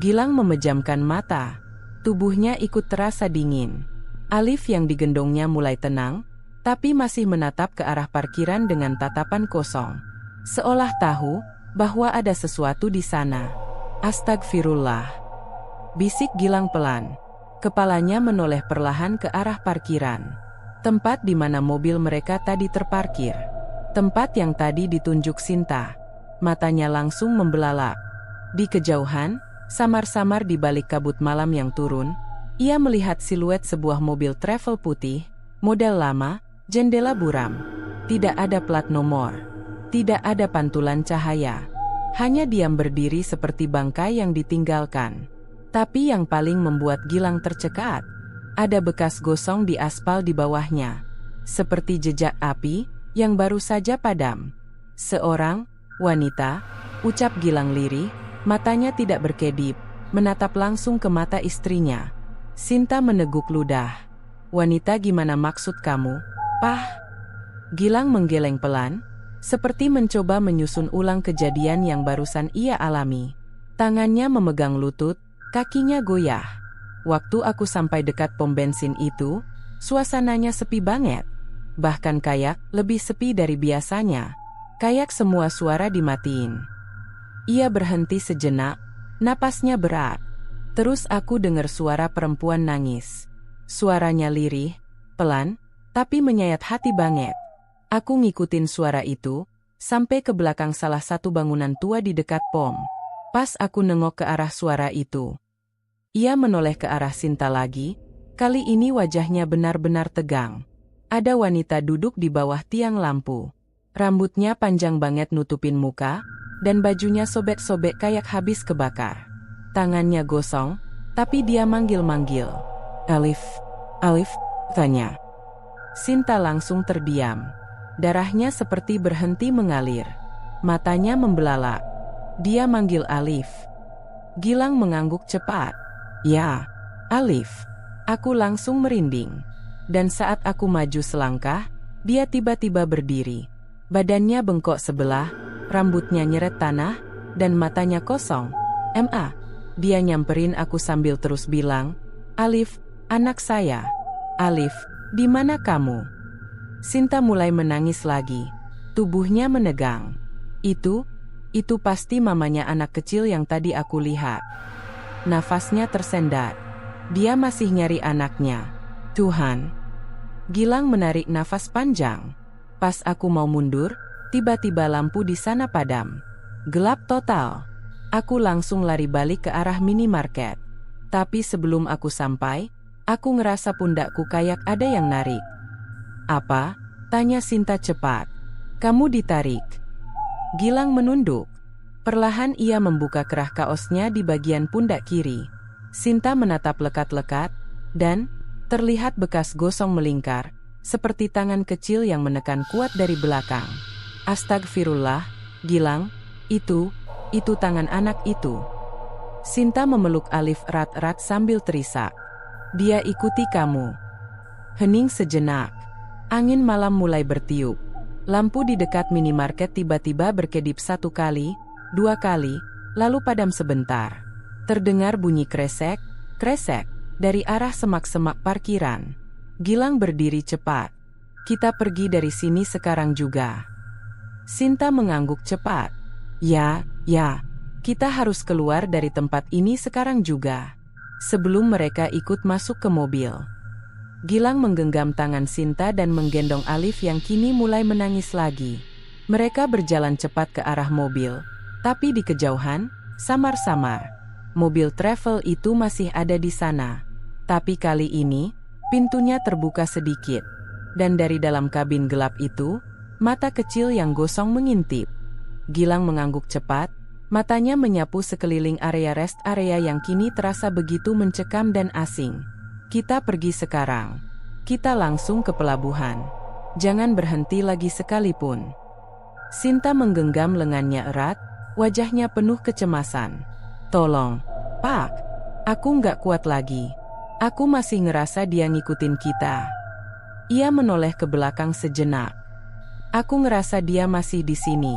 Gilang memejamkan mata. Tubuhnya ikut terasa dingin. Alif yang digendongnya mulai tenang, tapi masih menatap ke arah parkiran dengan tatapan kosong. Seolah tahu bahwa ada sesuatu di sana. Astagfirullah. Bisik Gilang pelan. Kepalanya menoleh perlahan ke arah parkiran. Tempat di mana mobil mereka tadi terparkir. Tempat yang tadi ditunjuk Sinta. Matanya langsung membelalak. Di kejauhan, samar-samar di balik kabut malam yang turun, ia melihat siluet sebuah mobil travel putih, model lama, jendela buram. Tidak ada plat nomor. Tidak ada pantulan cahaya. Hanya diam berdiri seperti bangkai yang ditinggalkan. Tapi yang paling membuat Gilang tercekat, ada bekas gosong di aspal di bawahnya. Seperti jejak api, yang baru saja padam. Seorang wanita, ucap Gilang lirih, matanya tidak berkedip, menatap langsung ke mata istrinya. Sinta meneguk ludah. Wanita gimana maksud kamu? Pah. Gilang menggeleng pelan, seperti mencoba menyusun ulang kejadian yang barusan ia alami. Tangannya memegang lutut, kakinya goyah. Waktu aku sampai dekat pom bensin itu, suasananya sepi banget. Bahkan kayak lebih sepi dari biasanya. Kayak semua suara dimatiin. Ia berhenti sejenak, napasnya berat. Terus aku dengar suara perempuan nangis. Suaranya lirih, pelan, tapi menyayat hati banget. Aku ngikutin suara itu, sampai ke belakang salah satu bangunan tua di dekat pom. Pas aku nengok ke arah suara itu, ia menoleh ke arah Sinta lagi. Kali ini wajahnya benar-benar tegang. Ada wanita duduk di bawah tiang lampu. Rambutnya panjang banget nutupin muka, dan bajunya sobek-sobek kayak habis kebakar. Tangannya gosong, tapi dia manggil-manggil. Alif, Alif, tanya. Sinta langsung terdiam. Darahnya seperti berhenti mengalir. Matanya membelalak. Dia manggil Alif. Gilang mengangguk cepat. Ya, Alif. Aku langsung merinding. Dan saat aku maju selangkah, dia tiba-tiba berdiri. Badannya bengkok sebelah, rambutnya nyeret tanah, dan matanya kosong. Ma, dia nyamperin aku sambil terus bilang, Alif, anak saya. Alif, di mana kamu? Sinta mulai menangis lagi. Tubuhnya menegang. Itu pasti mamanya anak kecil yang tadi aku lihat. Nafasnya tersendat. Dia masih nyari anaknya. Tuhan. Gilang menarik nafas panjang. Pas aku mau mundur, tiba-tiba lampu di sana padam. Gelap total. Aku langsung lari balik ke arah minimarket. Tapi sebelum aku sampai, aku ngerasa pundakku kayak ada yang narik. Apa? Tanya Sinta cepat. Kamu ditarik. Gilang menunduk. Perlahan ia membuka kerah kaosnya di bagian pundak kiri. Sinta menatap lekat-lekat, dan terlihat bekas gosong melingkar, seperti tangan kecil yang menekan kuat dari belakang. Astagfirullah, Gilang, itu tangan anak itu. Sinta memeluk Alif erat-erat sambil terisak. Dia ikuti kamu. Hening sejenak. Angin malam mulai bertiup. Lampu di dekat minimarket tiba-tiba berkedip 1 kali, 2 kali, lalu padam sebentar. Terdengar bunyi kresek, Kresek, dari arah semak-semak parkiran. Gilang berdiri cepat. Kita pergi dari sini sekarang juga. Sinta mengangguk cepat. Ya, kita harus keluar dari tempat ini sekarang juga. Sebelum mereka ikut masuk ke mobil. Gilang menggenggam tangan Sinta dan menggendong Alif yang kini mulai menangis lagi. Mereka berjalan cepat ke arah mobil. Tapi di kejauhan, samar-samar, mobil travel itu masih ada di sana. Tapi kali ini, pintunya terbuka sedikit. Dan dari dalam kabin gelap itu, mata kecil yang gosong mengintip. Gilang mengangguk cepat, matanya menyapu sekeliling area rest area yang kini terasa begitu mencekam dan asing. Kita pergi sekarang. Kita langsung ke pelabuhan. Jangan berhenti lagi sekalipun. Sinta menggenggam lengannya erat, wajahnya penuh kecemasan. Tolong, Pak. Aku nggak kuat lagi. Aku masih ngerasa dia ngikutin kita. Ia menoleh ke belakang sejenak. Aku ngerasa dia masih di sini.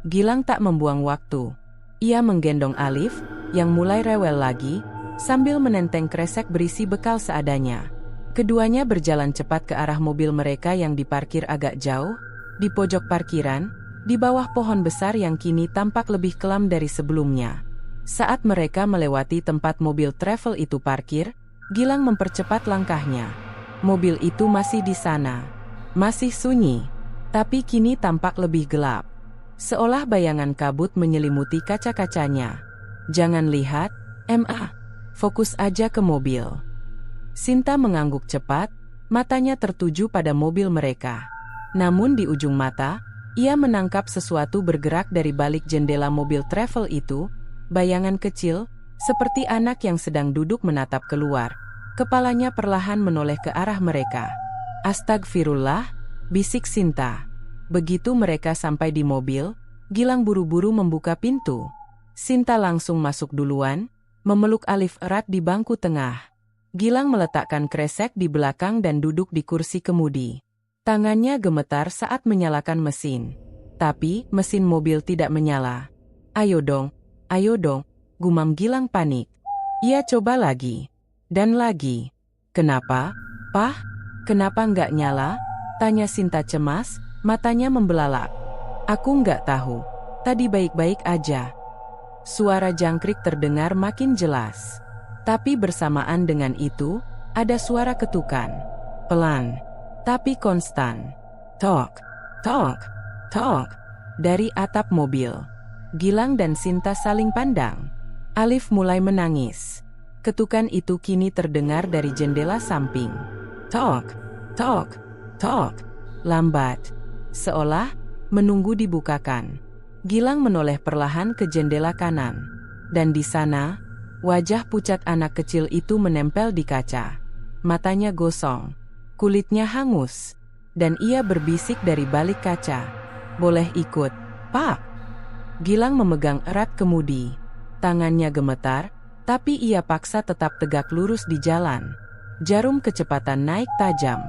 Gilang tak membuang waktu. Ia menggendong Alif, yang mulai rewel lagi, sambil menenteng kresek berisi bekal seadanya. Keduanya berjalan cepat ke arah mobil mereka yang diparkir agak jauh, di pojok parkiran, di bawah pohon besar yang kini tampak lebih kelam dari sebelumnya. Saat mereka melewati tempat mobil travel itu parkir, Gilang mempercepat langkahnya. Mobil itu masih di sana. Masih sunyi, tapi kini tampak lebih gelap. Seolah bayangan kabut menyelimuti kaca-kacanya. Jangan lihat, Ma. Fokus aja ke mobil. Sinta mengangguk cepat, matanya tertuju pada mobil mereka. Namun di ujung mata, ia menangkap sesuatu bergerak dari balik jendela mobil travel itu, bayangan kecil, seperti anak yang sedang duduk menatap keluar. Kepalanya perlahan menoleh ke arah mereka. Astagfirullah, bisik Sinta. Begitu mereka sampai di mobil, Gilang buru-buru membuka pintu. Sinta langsung masuk duluan, memeluk Alif erat di bangku tengah. Gilang meletakkan kresek di belakang dan duduk di kursi kemudi. Tangannya gemetar saat menyalakan mesin. Tapi, mesin mobil tidak menyala. Ayo dong, gumam Gilang panik. Ia coba lagi. Dan lagi. Kenapa, Pak? Kenapa nggak nyala? Tanya Sinta cemas, matanya membelalak. Aku nggak tahu. Tadi baik-baik aja. Suara jangkrik terdengar makin jelas. Tapi bersamaan dengan itu, ada suara ketukan. Pelan, tapi konstan. Tok, tok, tok. Dari atap mobil. Gilang dan Sinta saling pandang. Alif mulai menangis. Ketukan itu kini terdengar dari jendela samping. Tok, tok, tok. Lambat. Seolah menunggu dibukakan. Gilang menoleh perlahan ke jendela kanan. Dan di sana, wajah pucat anak kecil itu menempel di kaca. Matanya gosong. Kulitnya hangus. Dan ia berbisik dari balik kaca. Boleh ikut, Pak? Gilang memegang erat kemudi. Tangannya gemetar, tapi ia paksa tetap tegak lurus di jalan. Jarum kecepatan naik tajam.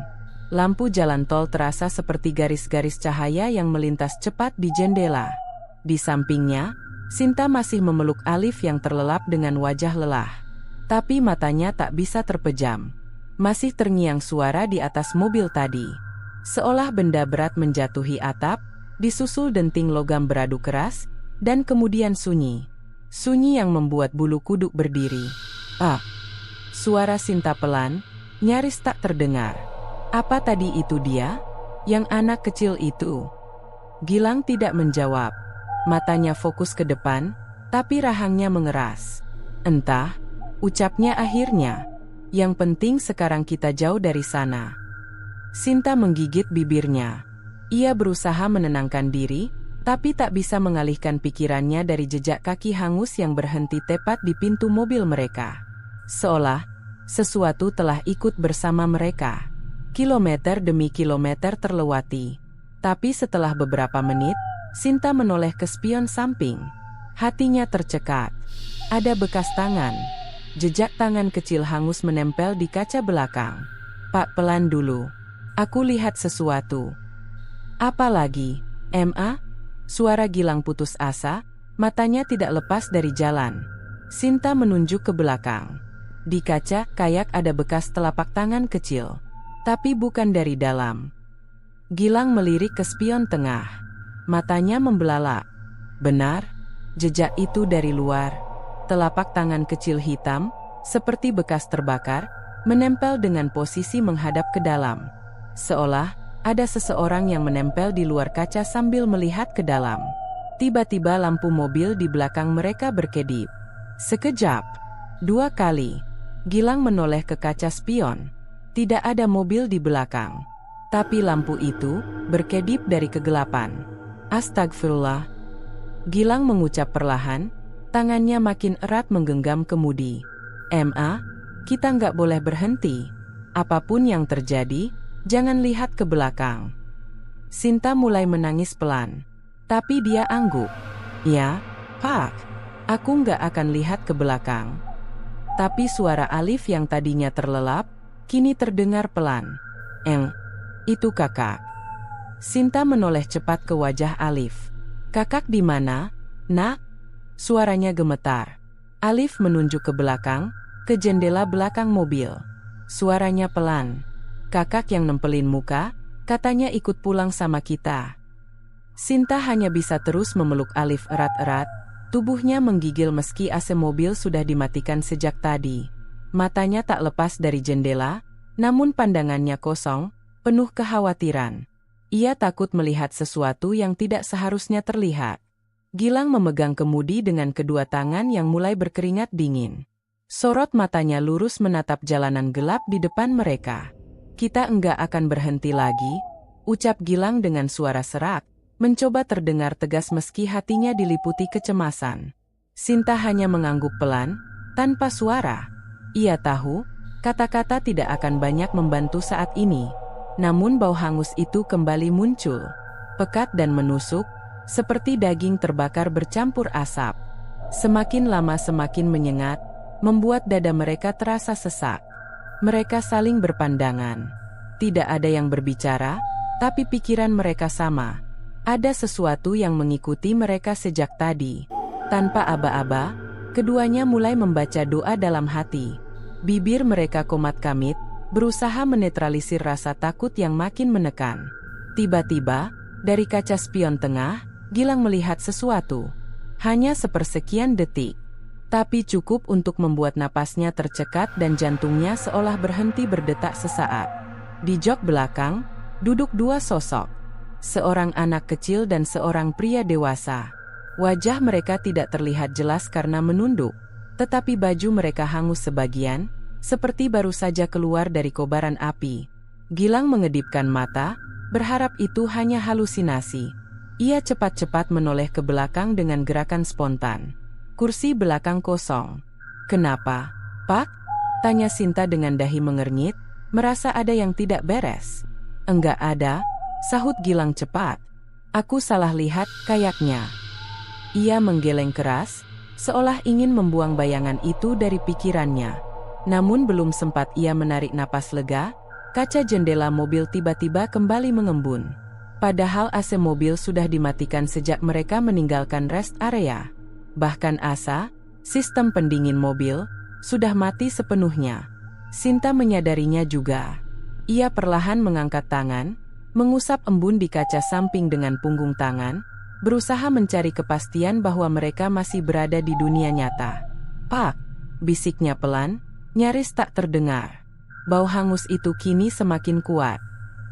Lampu jalan tol terasa seperti garis-garis cahaya yang melintas cepat di jendela. Di sampingnya, Sinta masih memeluk Alif yang terlelap dengan wajah lelah. Tapi matanya tak bisa terpejam. Masih terngiang suara di atas mobil tadi. Seolah benda berat menjatuhi atap, disusul denting logam beradu keras, dan kemudian sunyi. Sunyi yang membuat bulu kuduk berdiri. Suara Sinta pelan, nyaris tak terdengar. Apa tadi itu dia? Yang anak kecil itu? Gilang tidak menjawab. Matanya fokus ke depan, tapi rahangnya mengeras. Entah, ucapnya akhirnya. Yang penting sekarang kita jauh dari sana. Sinta menggigit bibirnya. Ia berusaha menenangkan diri, tapi tak bisa mengalihkan pikirannya dari jejak kaki hangus yang berhenti tepat di pintu mobil mereka. Seolah sesuatu telah ikut bersama mereka. Kilometer demi kilometer terlewati. Tapi setelah beberapa menit, Sinta menoleh ke spion samping. Hatinya tercekat. Ada bekas tangan. Jejak tangan kecil hangus menempel di kaca belakang. Pak, pelan dulu. Aku lihat sesuatu. Apa lagi, Ma? Suara Gilang putus asa, matanya tidak lepas dari jalan. Sinta menunjuk ke belakang. Di kaca kayak ada bekas telapak tangan kecil, tapi bukan dari dalam. Gilang melirik ke spion tengah. Matanya membelalak. Benar, jejak itu dari luar. Telapak tangan kecil hitam, seperti bekas terbakar, menempel dengan posisi menghadap ke dalam. Seolah ada seseorang yang menempel di luar kaca sambil melihat ke dalam. Tiba-tiba lampu mobil di belakang mereka berkedip. Sekejap, 2 kali. Gilang menoleh ke kaca spion. Tidak ada mobil di belakang. Tapi lampu itu berkedip dari kegelapan. Astagfirullah. Gilang mengucap perlahan, tangannya makin erat menggenggam kemudi. "Ma, kita nggak boleh berhenti. Apapun yang terjadi, jangan lihat ke belakang." Sinta mulai menangis pelan. Tapi dia angguk. "Ya, Pak, aku nggak akan lihat ke belakang." Tapi suara Alif yang tadinya terlelap, kini terdengar pelan. Itu kakak." Sinta menoleh cepat ke wajah Alif. "Kakak di mana, Nak?" Suaranya gemetar. Alif menunjuk ke belakang, ke jendela belakang mobil. Suaranya pelan. "Kakak yang nempelin muka, katanya ikut pulang sama kita." Sinta hanya bisa terus memeluk Alif erat-erat. Tubuhnya menggigil meski AC mobil sudah dimatikan sejak tadi. Matanya tak lepas dari jendela, namun pandangannya kosong, penuh kekhawatiran. Ia takut melihat sesuatu yang tidak seharusnya terlihat. Gilang memegang kemudi dengan kedua tangan yang mulai berkeringat dingin. Sorot matanya lurus menatap jalanan gelap di depan mereka. "Kita enggak akan berhenti lagi," ucap Gilang dengan suara serak, mencoba terdengar tegas meski hatinya diliputi kecemasan. Sinta hanya mengangguk pelan, tanpa suara. Ia tahu, kata-kata tidak akan banyak membantu saat ini. Namun bau hangus itu kembali muncul, pekat dan menusuk, seperti daging terbakar bercampur asap. Semakin lama semakin menyengat, membuat dada mereka terasa sesak. Mereka saling berpandangan. Tidak ada yang berbicara, tapi pikiran mereka sama. Ada sesuatu yang mengikuti mereka sejak tadi. Tanpa aba-aba, keduanya mulai membaca doa dalam hati. Bibir mereka komat-kamit, berusaha menetralisir rasa takut yang makin menekan. Tiba-tiba, dari kaca spion tengah, Gilang melihat sesuatu. Hanya sepersekian detik. Tapi cukup untuk membuat napasnya tercekat dan jantungnya seolah berhenti berdetak sesaat. Di jok belakang, duduk 2 sosok. Seorang anak kecil dan seorang pria dewasa. Wajah mereka tidak terlihat jelas karena menunduk, tetapi baju mereka hangus sebagian, seperti baru saja keluar dari kobaran api. Gilang mengedipkan mata, berharap itu hanya halusinasi. Ia cepat-cepat menoleh ke belakang dengan gerakan spontan. Kursi belakang kosong. "Kenapa, Pak?" tanya Sinta dengan dahi mengernyit, merasa ada yang tidak beres. "Enggak ada," sahut Gilang cepat. "Aku salah lihat kayaknya." Ia menggeleng keras, seolah ingin membuang bayangan itu dari pikirannya. Namun belum sempat ia menarik napas lega, kaca jendela mobil tiba-tiba kembali mengembun. Padahal AC mobil sudah dimatikan sejak mereka meninggalkan rest area. Bahkan AC, sistem pendingin mobil, sudah mati sepenuhnya. Sinta menyadarinya juga. Ia perlahan mengangkat tangan, mengusap embun di kaca samping dengan punggung tangan, berusaha mencari kepastian bahwa mereka masih berada di dunia nyata. "Pak," bisiknya pelan, nyaris tak terdengar. Bau hangus itu kini semakin kuat.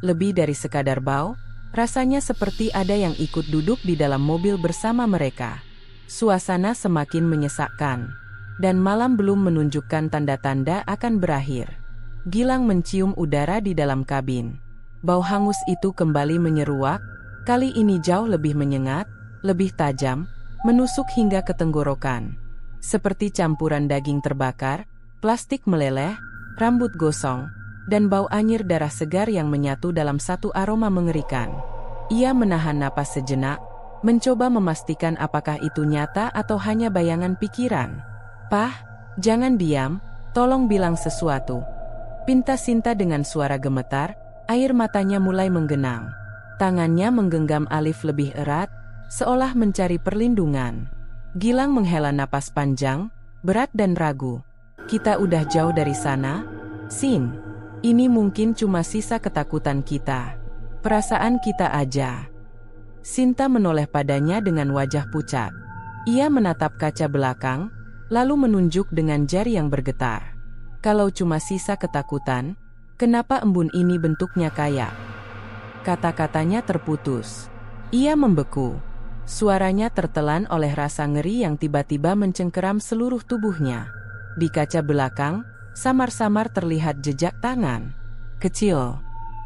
Lebih dari sekadar bau, rasanya seperti ada yang ikut duduk di dalam mobil bersama mereka. Suasana semakin menyesakkan, dan malam belum menunjukkan tanda-tanda akan berakhir. Gilang mencium udara di dalam kabin. Bau hangus itu kembali menyeruak, kali ini jauh lebih menyengat, lebih tajam, menusuk hingga ke tenggorokan. Seperti campuran daging terbakar, plastik meleleh, rambut gosong, dan bau anyir darah segar yang menyatu dalam satu aroma mengerikan. Ia menahan napas sejenak, mencoba memastikan apakah itu nyata atau hanya bayangan pikiran. "Pah, jangan diam, tolong bilang sesuatu," pinta Sinta dengan suara gemetar, air matanya mulai menggenang. Tangannya menggenggam Alif lebih erat, seolah mencari perlindungan. Gilang menghela napas panjang, berat dan ragu. Kita udah jauh dari sana, Sin. Ini mungkin cuma sisa ketakutan kita. Perasaan kita aja. Sinta menoleh padanya dengan wajah pucat. Ia menatap kaca belakang, lalu menunjuk dengan jari yang bergetar. Kalau cuma sisa ketakutan, kenapa embun ini bentuknya kayak? Kata-katanya terputus. Ia membeku. Suaranya tertelan oleh rasa ngeri yang tiba-tiba mencengkeram seluruh tubuhnya. Di kaca belakang, samar-samar terlihat jejak tangan. Kecil,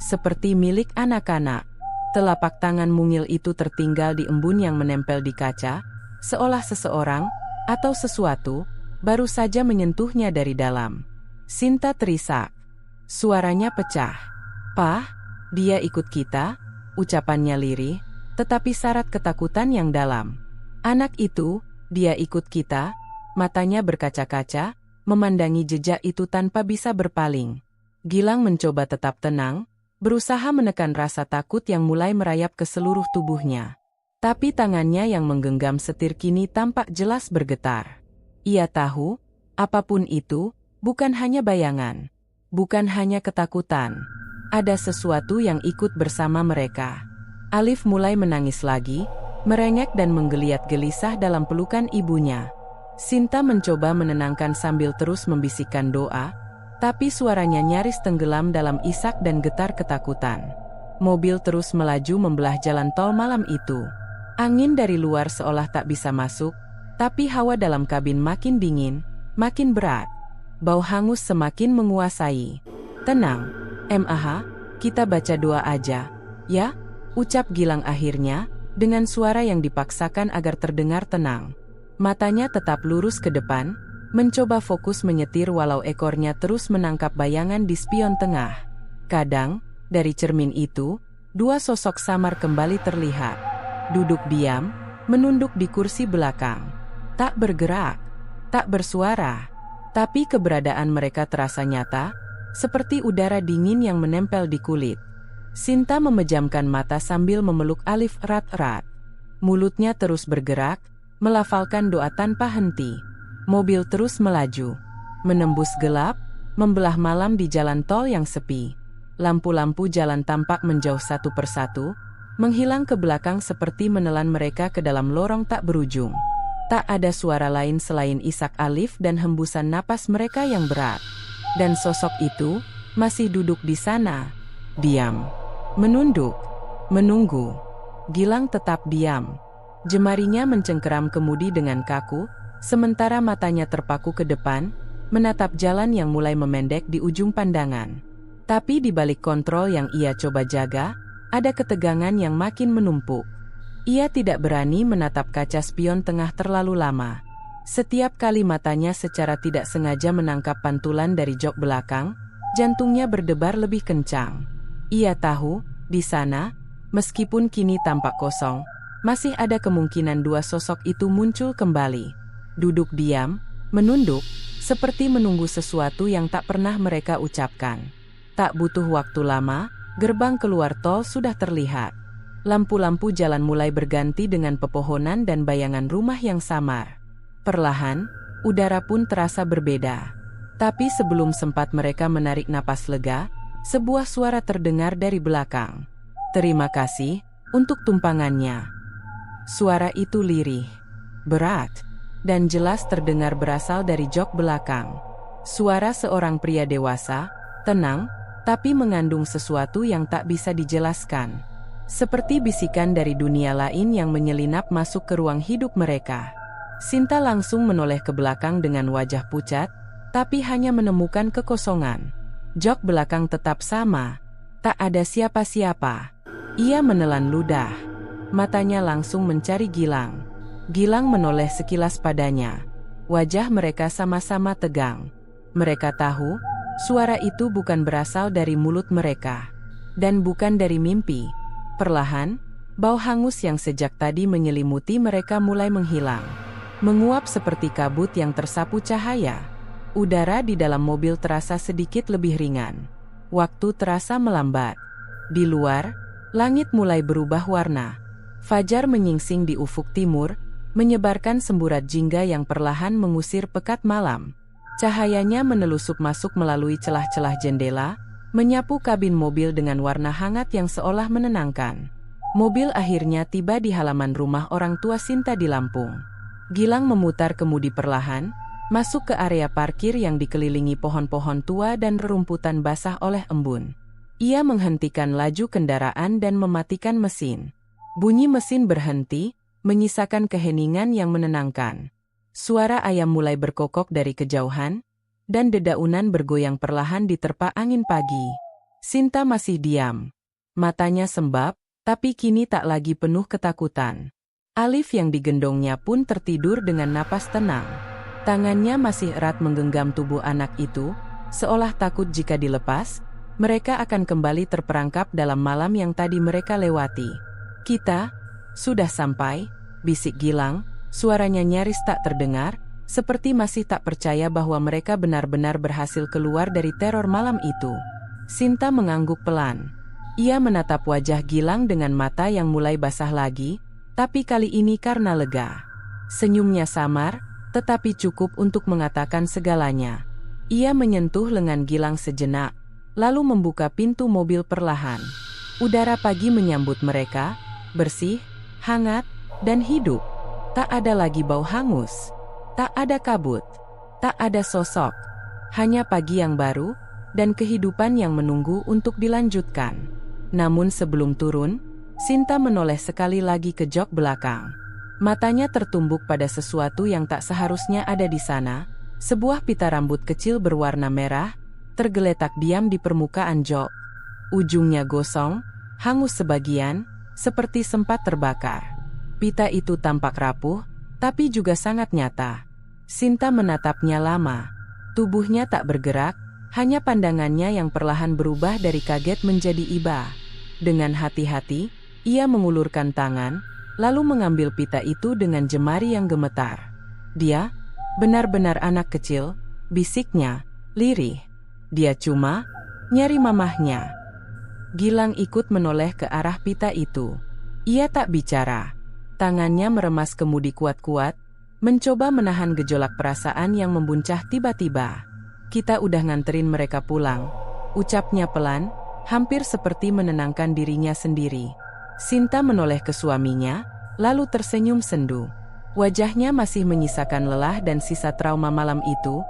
seperti milik anak-anak. Telapak tangan mungil itu tertinggal di embun yang menempel di kaca, seolah seseorang, atau sesuatu, baru saja menyentuhnya dari dalam. Sinta terisak. Suaranya pecah. "Pah, dia ikut kita?" Ucapannya lirih, tetapi syarat ketakutan yang dalam. "Anak itu, dia ikut kita?" Matanya berkaca-kaca, memandangi jejak itu tanpa bisa berpaling. Gilang mencoba tetap tenang, berusaha menekan rasa takut yang mulai merayap ke seluruh tubuhnya. Tapi tangannya yang menggenggam setir kini tampak jelas bergetar. Ia tahu, apapun itu, bukan hanya bayangan. Bukan hanya ketakutan. Ada sesuatu yang ikut bersama mereka. Alif mulai menangis lagi, merengek dan menggeliat gelisah dalam pelukan ibunya. Sinta mencoba menenangkan sambil terus membisikkan doa, tapi suaranya nyaris tenggelam dalam isak dan getar ketakutan. Mobil terus melaju membelah jalan tol malam itu. Angin dari luar seolah tak bisa masuk, tapi hawa dalam kabin makin dingin, makin berat. Bau hangus semakin menguasai. "Tenang, MAH, kita baca doa aja, ya?" ucap Gilang akhirnya, dengan suara yang dipaksakan agar terdengar tenang. Matanya tetap lurus ke depan, mencoba fokus menyetir walau ekornya terus menangkap bayangan di spion tengah. Kadang, dari cermin itu, dua sosok samar kembali terlihat. Duduk diam, menunduk di kursi belakang. Tak bergerak, tak bersuara. Tapi keberadaan mereka terasa nyata, seperti udara dingin yang menempel di kulit. Sinta memejamkan mata sambil memeluk Alif erat-erat. Mulutnya terus bergerak, melafalkan doa tanpa henti. Mobil terus melaju, menembus gelap, membelah malam di jalan tol yang sepi. Lampu-lampu jalan tampak menjauh satu persatu, menghilang ke belakang seperti menelan mereka ke dalam lorong tak berujung. Tak ada suara lain selain isak Alif dan hembusan napas mereka yang berat. Dan sosok itu masih duduk di sana, diam, menunduk, menunggu. Gilang tetap diam. Jemarinya mencengkeram kemudi dengan kaku, sementara matanya terpaku ke depan, menatap jalan yang mulai memendek di ujung pandangan. Tapi di balik kontrol yang ia coba jaga, ada ketegangan yang makin menumpuk. Ia tidak berani menatap kaca spion tengah terlalu lama. Setiap kali matanya secara tidak sengaja menangkap pantulan dari jok belakang, jantungnya berdebar lebih kencang. Ia tahu, di sana, meskipun kini tampak kosong, masih ada kemungkinan dua sosok itu muncul kembali. Duduk diam, menunduk, seperti menunggu sesuatu yang tak pernah mereka ucapkan. Tak butuh waktu lama, gerbang keluar tol sudah terlihat. Lampu-lampu jalan mulai berganti dengan pepohonan dan bayangan rumah yang samar. Perlahan, udara pun terasa berbeda. Tapi sebelum sempat mereka menarik napas lega, sebuah suara terdengar dari belakang. "Terima kasih untuk tumpangannya." Suara itu lirih, berat, dan jelas terdengar berasal dari jok belakang. Suara seorang pria dewasa, tenang, tapi mengandung sesuatu yang tak bisa dijelaskan. Seperti bisikan dari dunia lain yang menyelinap masuk ke ruang hidup mereka. Sinta langsung menoleh ke belakang dengan wajah pucat, tapi hanya menemukan kekosongan. Jok belakang tetap sama, tak ada siapa-siapa. Ia menelan ludah. Matanya langsung mencari Gilang. Gilang menoleh sekilas padanya. Wajah mereka sama-sama tegang. Mereka tahu, suara itu bukan berasal dari mulut mereka. Dan bukan dari mimpi. Perlahan, bau hangus yang sejak tadi menyelimuti mereka mulai menghilang. Menguap seperti kabut yang tersapu cahaya. Udara di dalam mobil terasa sedikit lebih ringan. Waktu terasa melambat. Di luar, langit mulai berubah warna. Fajar menyingsing di ufuk timur, menyebarkan semburat jingga yang perlahan mengusir pekat malam. Cahayanya menelusup masuk melalui celah-celah jendela, menyapu kabin mobil dengan warna hangat yang seolah menenangkan. Mobil akhirnya tiba di halaman rumah orang tua Sinta di Lampung. Gilang memutar kemudi perlahan, masuk ke area parkir yang dikelilingi pohon-pohon tua dan rerumputan basah oleh embun. Ia menghentikan laju kendaraan dan mematikan mesin. Bunyi mesin berhenti, menyisakan keheningan yang menenangkan. Suara ayam mulai berkokok dari kejauhan, dan dedaunan bergoyang perlahan diterpa angin pagi. Sinta masih diam. Matanya sembab, tapi kini tak lagi penuh ketakutan. Alif yang digendongnya pun tertidur dengan napas tenang. Tangannya masih erat menggenggam tubuh anak itu, seolah takut jika dilepas, mereka akan kembali terperangkap dalam malam yang tadi mereka lewati. "Kita sudah sampai," bisik Gilang. Suaranya nyaris tak terdengar, seperti masih tak percaya bahwa mereka benar-benar berhasil keluar dari teror malam itu. Sinta mengangguk pelan. Ia menatap wajah Gilang dengan mata yang mulai basah lagi, tapi kali ini karena lega. Senyumnya samar, tetapi cukup untuk mengatakan segalanya. Ia menyentuh lengan Gilang sejenak, lalu membuka pintu mobil perlahan. Udara pagi menyambut mereka, bersih, hangat, dan hidup. Tak ada lagi bau hangus, tak ada kabut, tak ada sosok. Hanya pagi yang baru, dan kehidupan yang menunggu untuk dilanjutkan. Namun sebelum turun, Sinta menoleh sekali lagi ke jok belakang. Matanya tertumbuk pada sesuatu yang tak seharusnya ada di sana, sebuah pita rambut kecil berwarna merah, tergeletak diam di permukaan jok. Ujungnya gosong, hangus sebagian, seperti sempat terbakar. Pita itu tampak rapuh, tapi juga sangat nyata. Sinta menatapnya lama. Tubuhnya tak bergerak, hanya pandangannya yang perlahan berubah dari kaget menjadi iba. Dengan hati-hati, ia mengulurkan tangan, lalu mengambil pita itu dengan jemari yang gemetar. "Dia benar-benar anak kecil," bisiknya, lirih. "Dia cuma nyari mamahnya." Gilang ikut menoleh ke arah pita itu. Ia tak bicara. Tangannya meremas kemudi kuat-kuat, mencoba menahan gejolak perasaan yang membuncah tiba-tiba. "Kita udah nganterin mereka pulang," ucapnya pelan, hampir seperti menenangkan dirinya sendiri. Sinta menoleh ke suaminya, lalu tersenyum sendu. Wajahnya masih menyisakan lelah dan sisa trauma malam itu,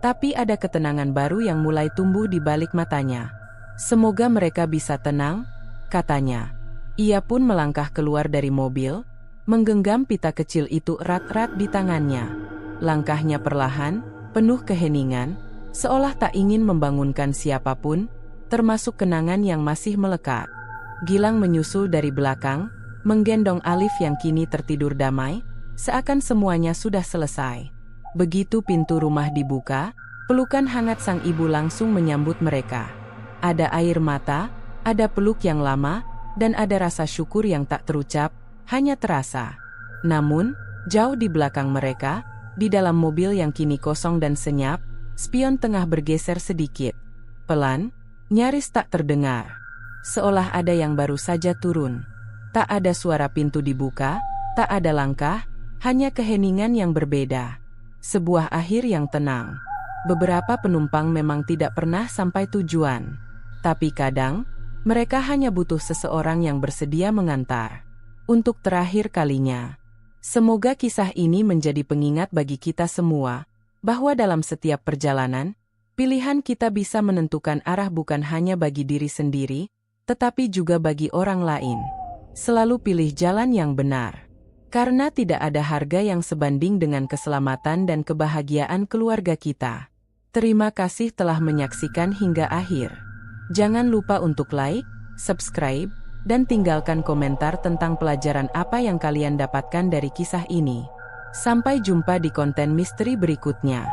tapi ada ketenangan baru yang mulai tumbuh di balik matanya. "Semoga mereka bisa tenang," katanya. Ia pun melangkah keluar dari mobil, menggenggam pita kecil itu erat-erat di tangannya. Langkahnya perlahan, penuh keheningan, seolah tak ingin membangunkan siapapun, termasuk kenangan yang masih melekat. Gilang menyusul dari belakang, menggendong Alif yang kini tertidur damai, seakan semuanya sudah selesai. Begitu pintu rumah dibuka, pelukan hangat sang ibu langsung menyambut mereka. Ada air mata, ada peluk yang lama, dan ada rasa syukur yang tak terucap, hanya terasa. Namun, jauh di belakang mereka, di dalam mobil yang kini kosong dan senyap, spion tengah bergeser sedikit. Pelan, nyaris tak terdengar. Seolah ada yang baru saja turun. Tak ada suara pintu dibuka, tak ada langkah, hanya keheningan yang berbeda. Sebuah akhir yang tenang. Beberapa penumpang memang tidak pernah sampai tujuan. Tapi kadang, mereka hanya butuh seseorang yang bersedia mengantar. Untuk terakhir kalinya. Semoga kisah ini menjadi pengingat bagi kita semua, bahwa dalam setiap perjalanan, pilihan kita bisa menentukan arah bukan hanya bagi diri sendiri, tetapi juga bagi orang lain. Selalu pilih jalan yang benar. Karena tidak ada harga yang sebanding dengan keselamatan dan kebahagiaan keluarga kita. Terima kasih telah menyaksikan hingga akhir. Jangan lupa untuk like, subscribe, dan tinggalkan komentar tentang pelajaran apa yang kalian dapatkan dari kisah ini. Sampai jumpa di konten misteri berikutnya.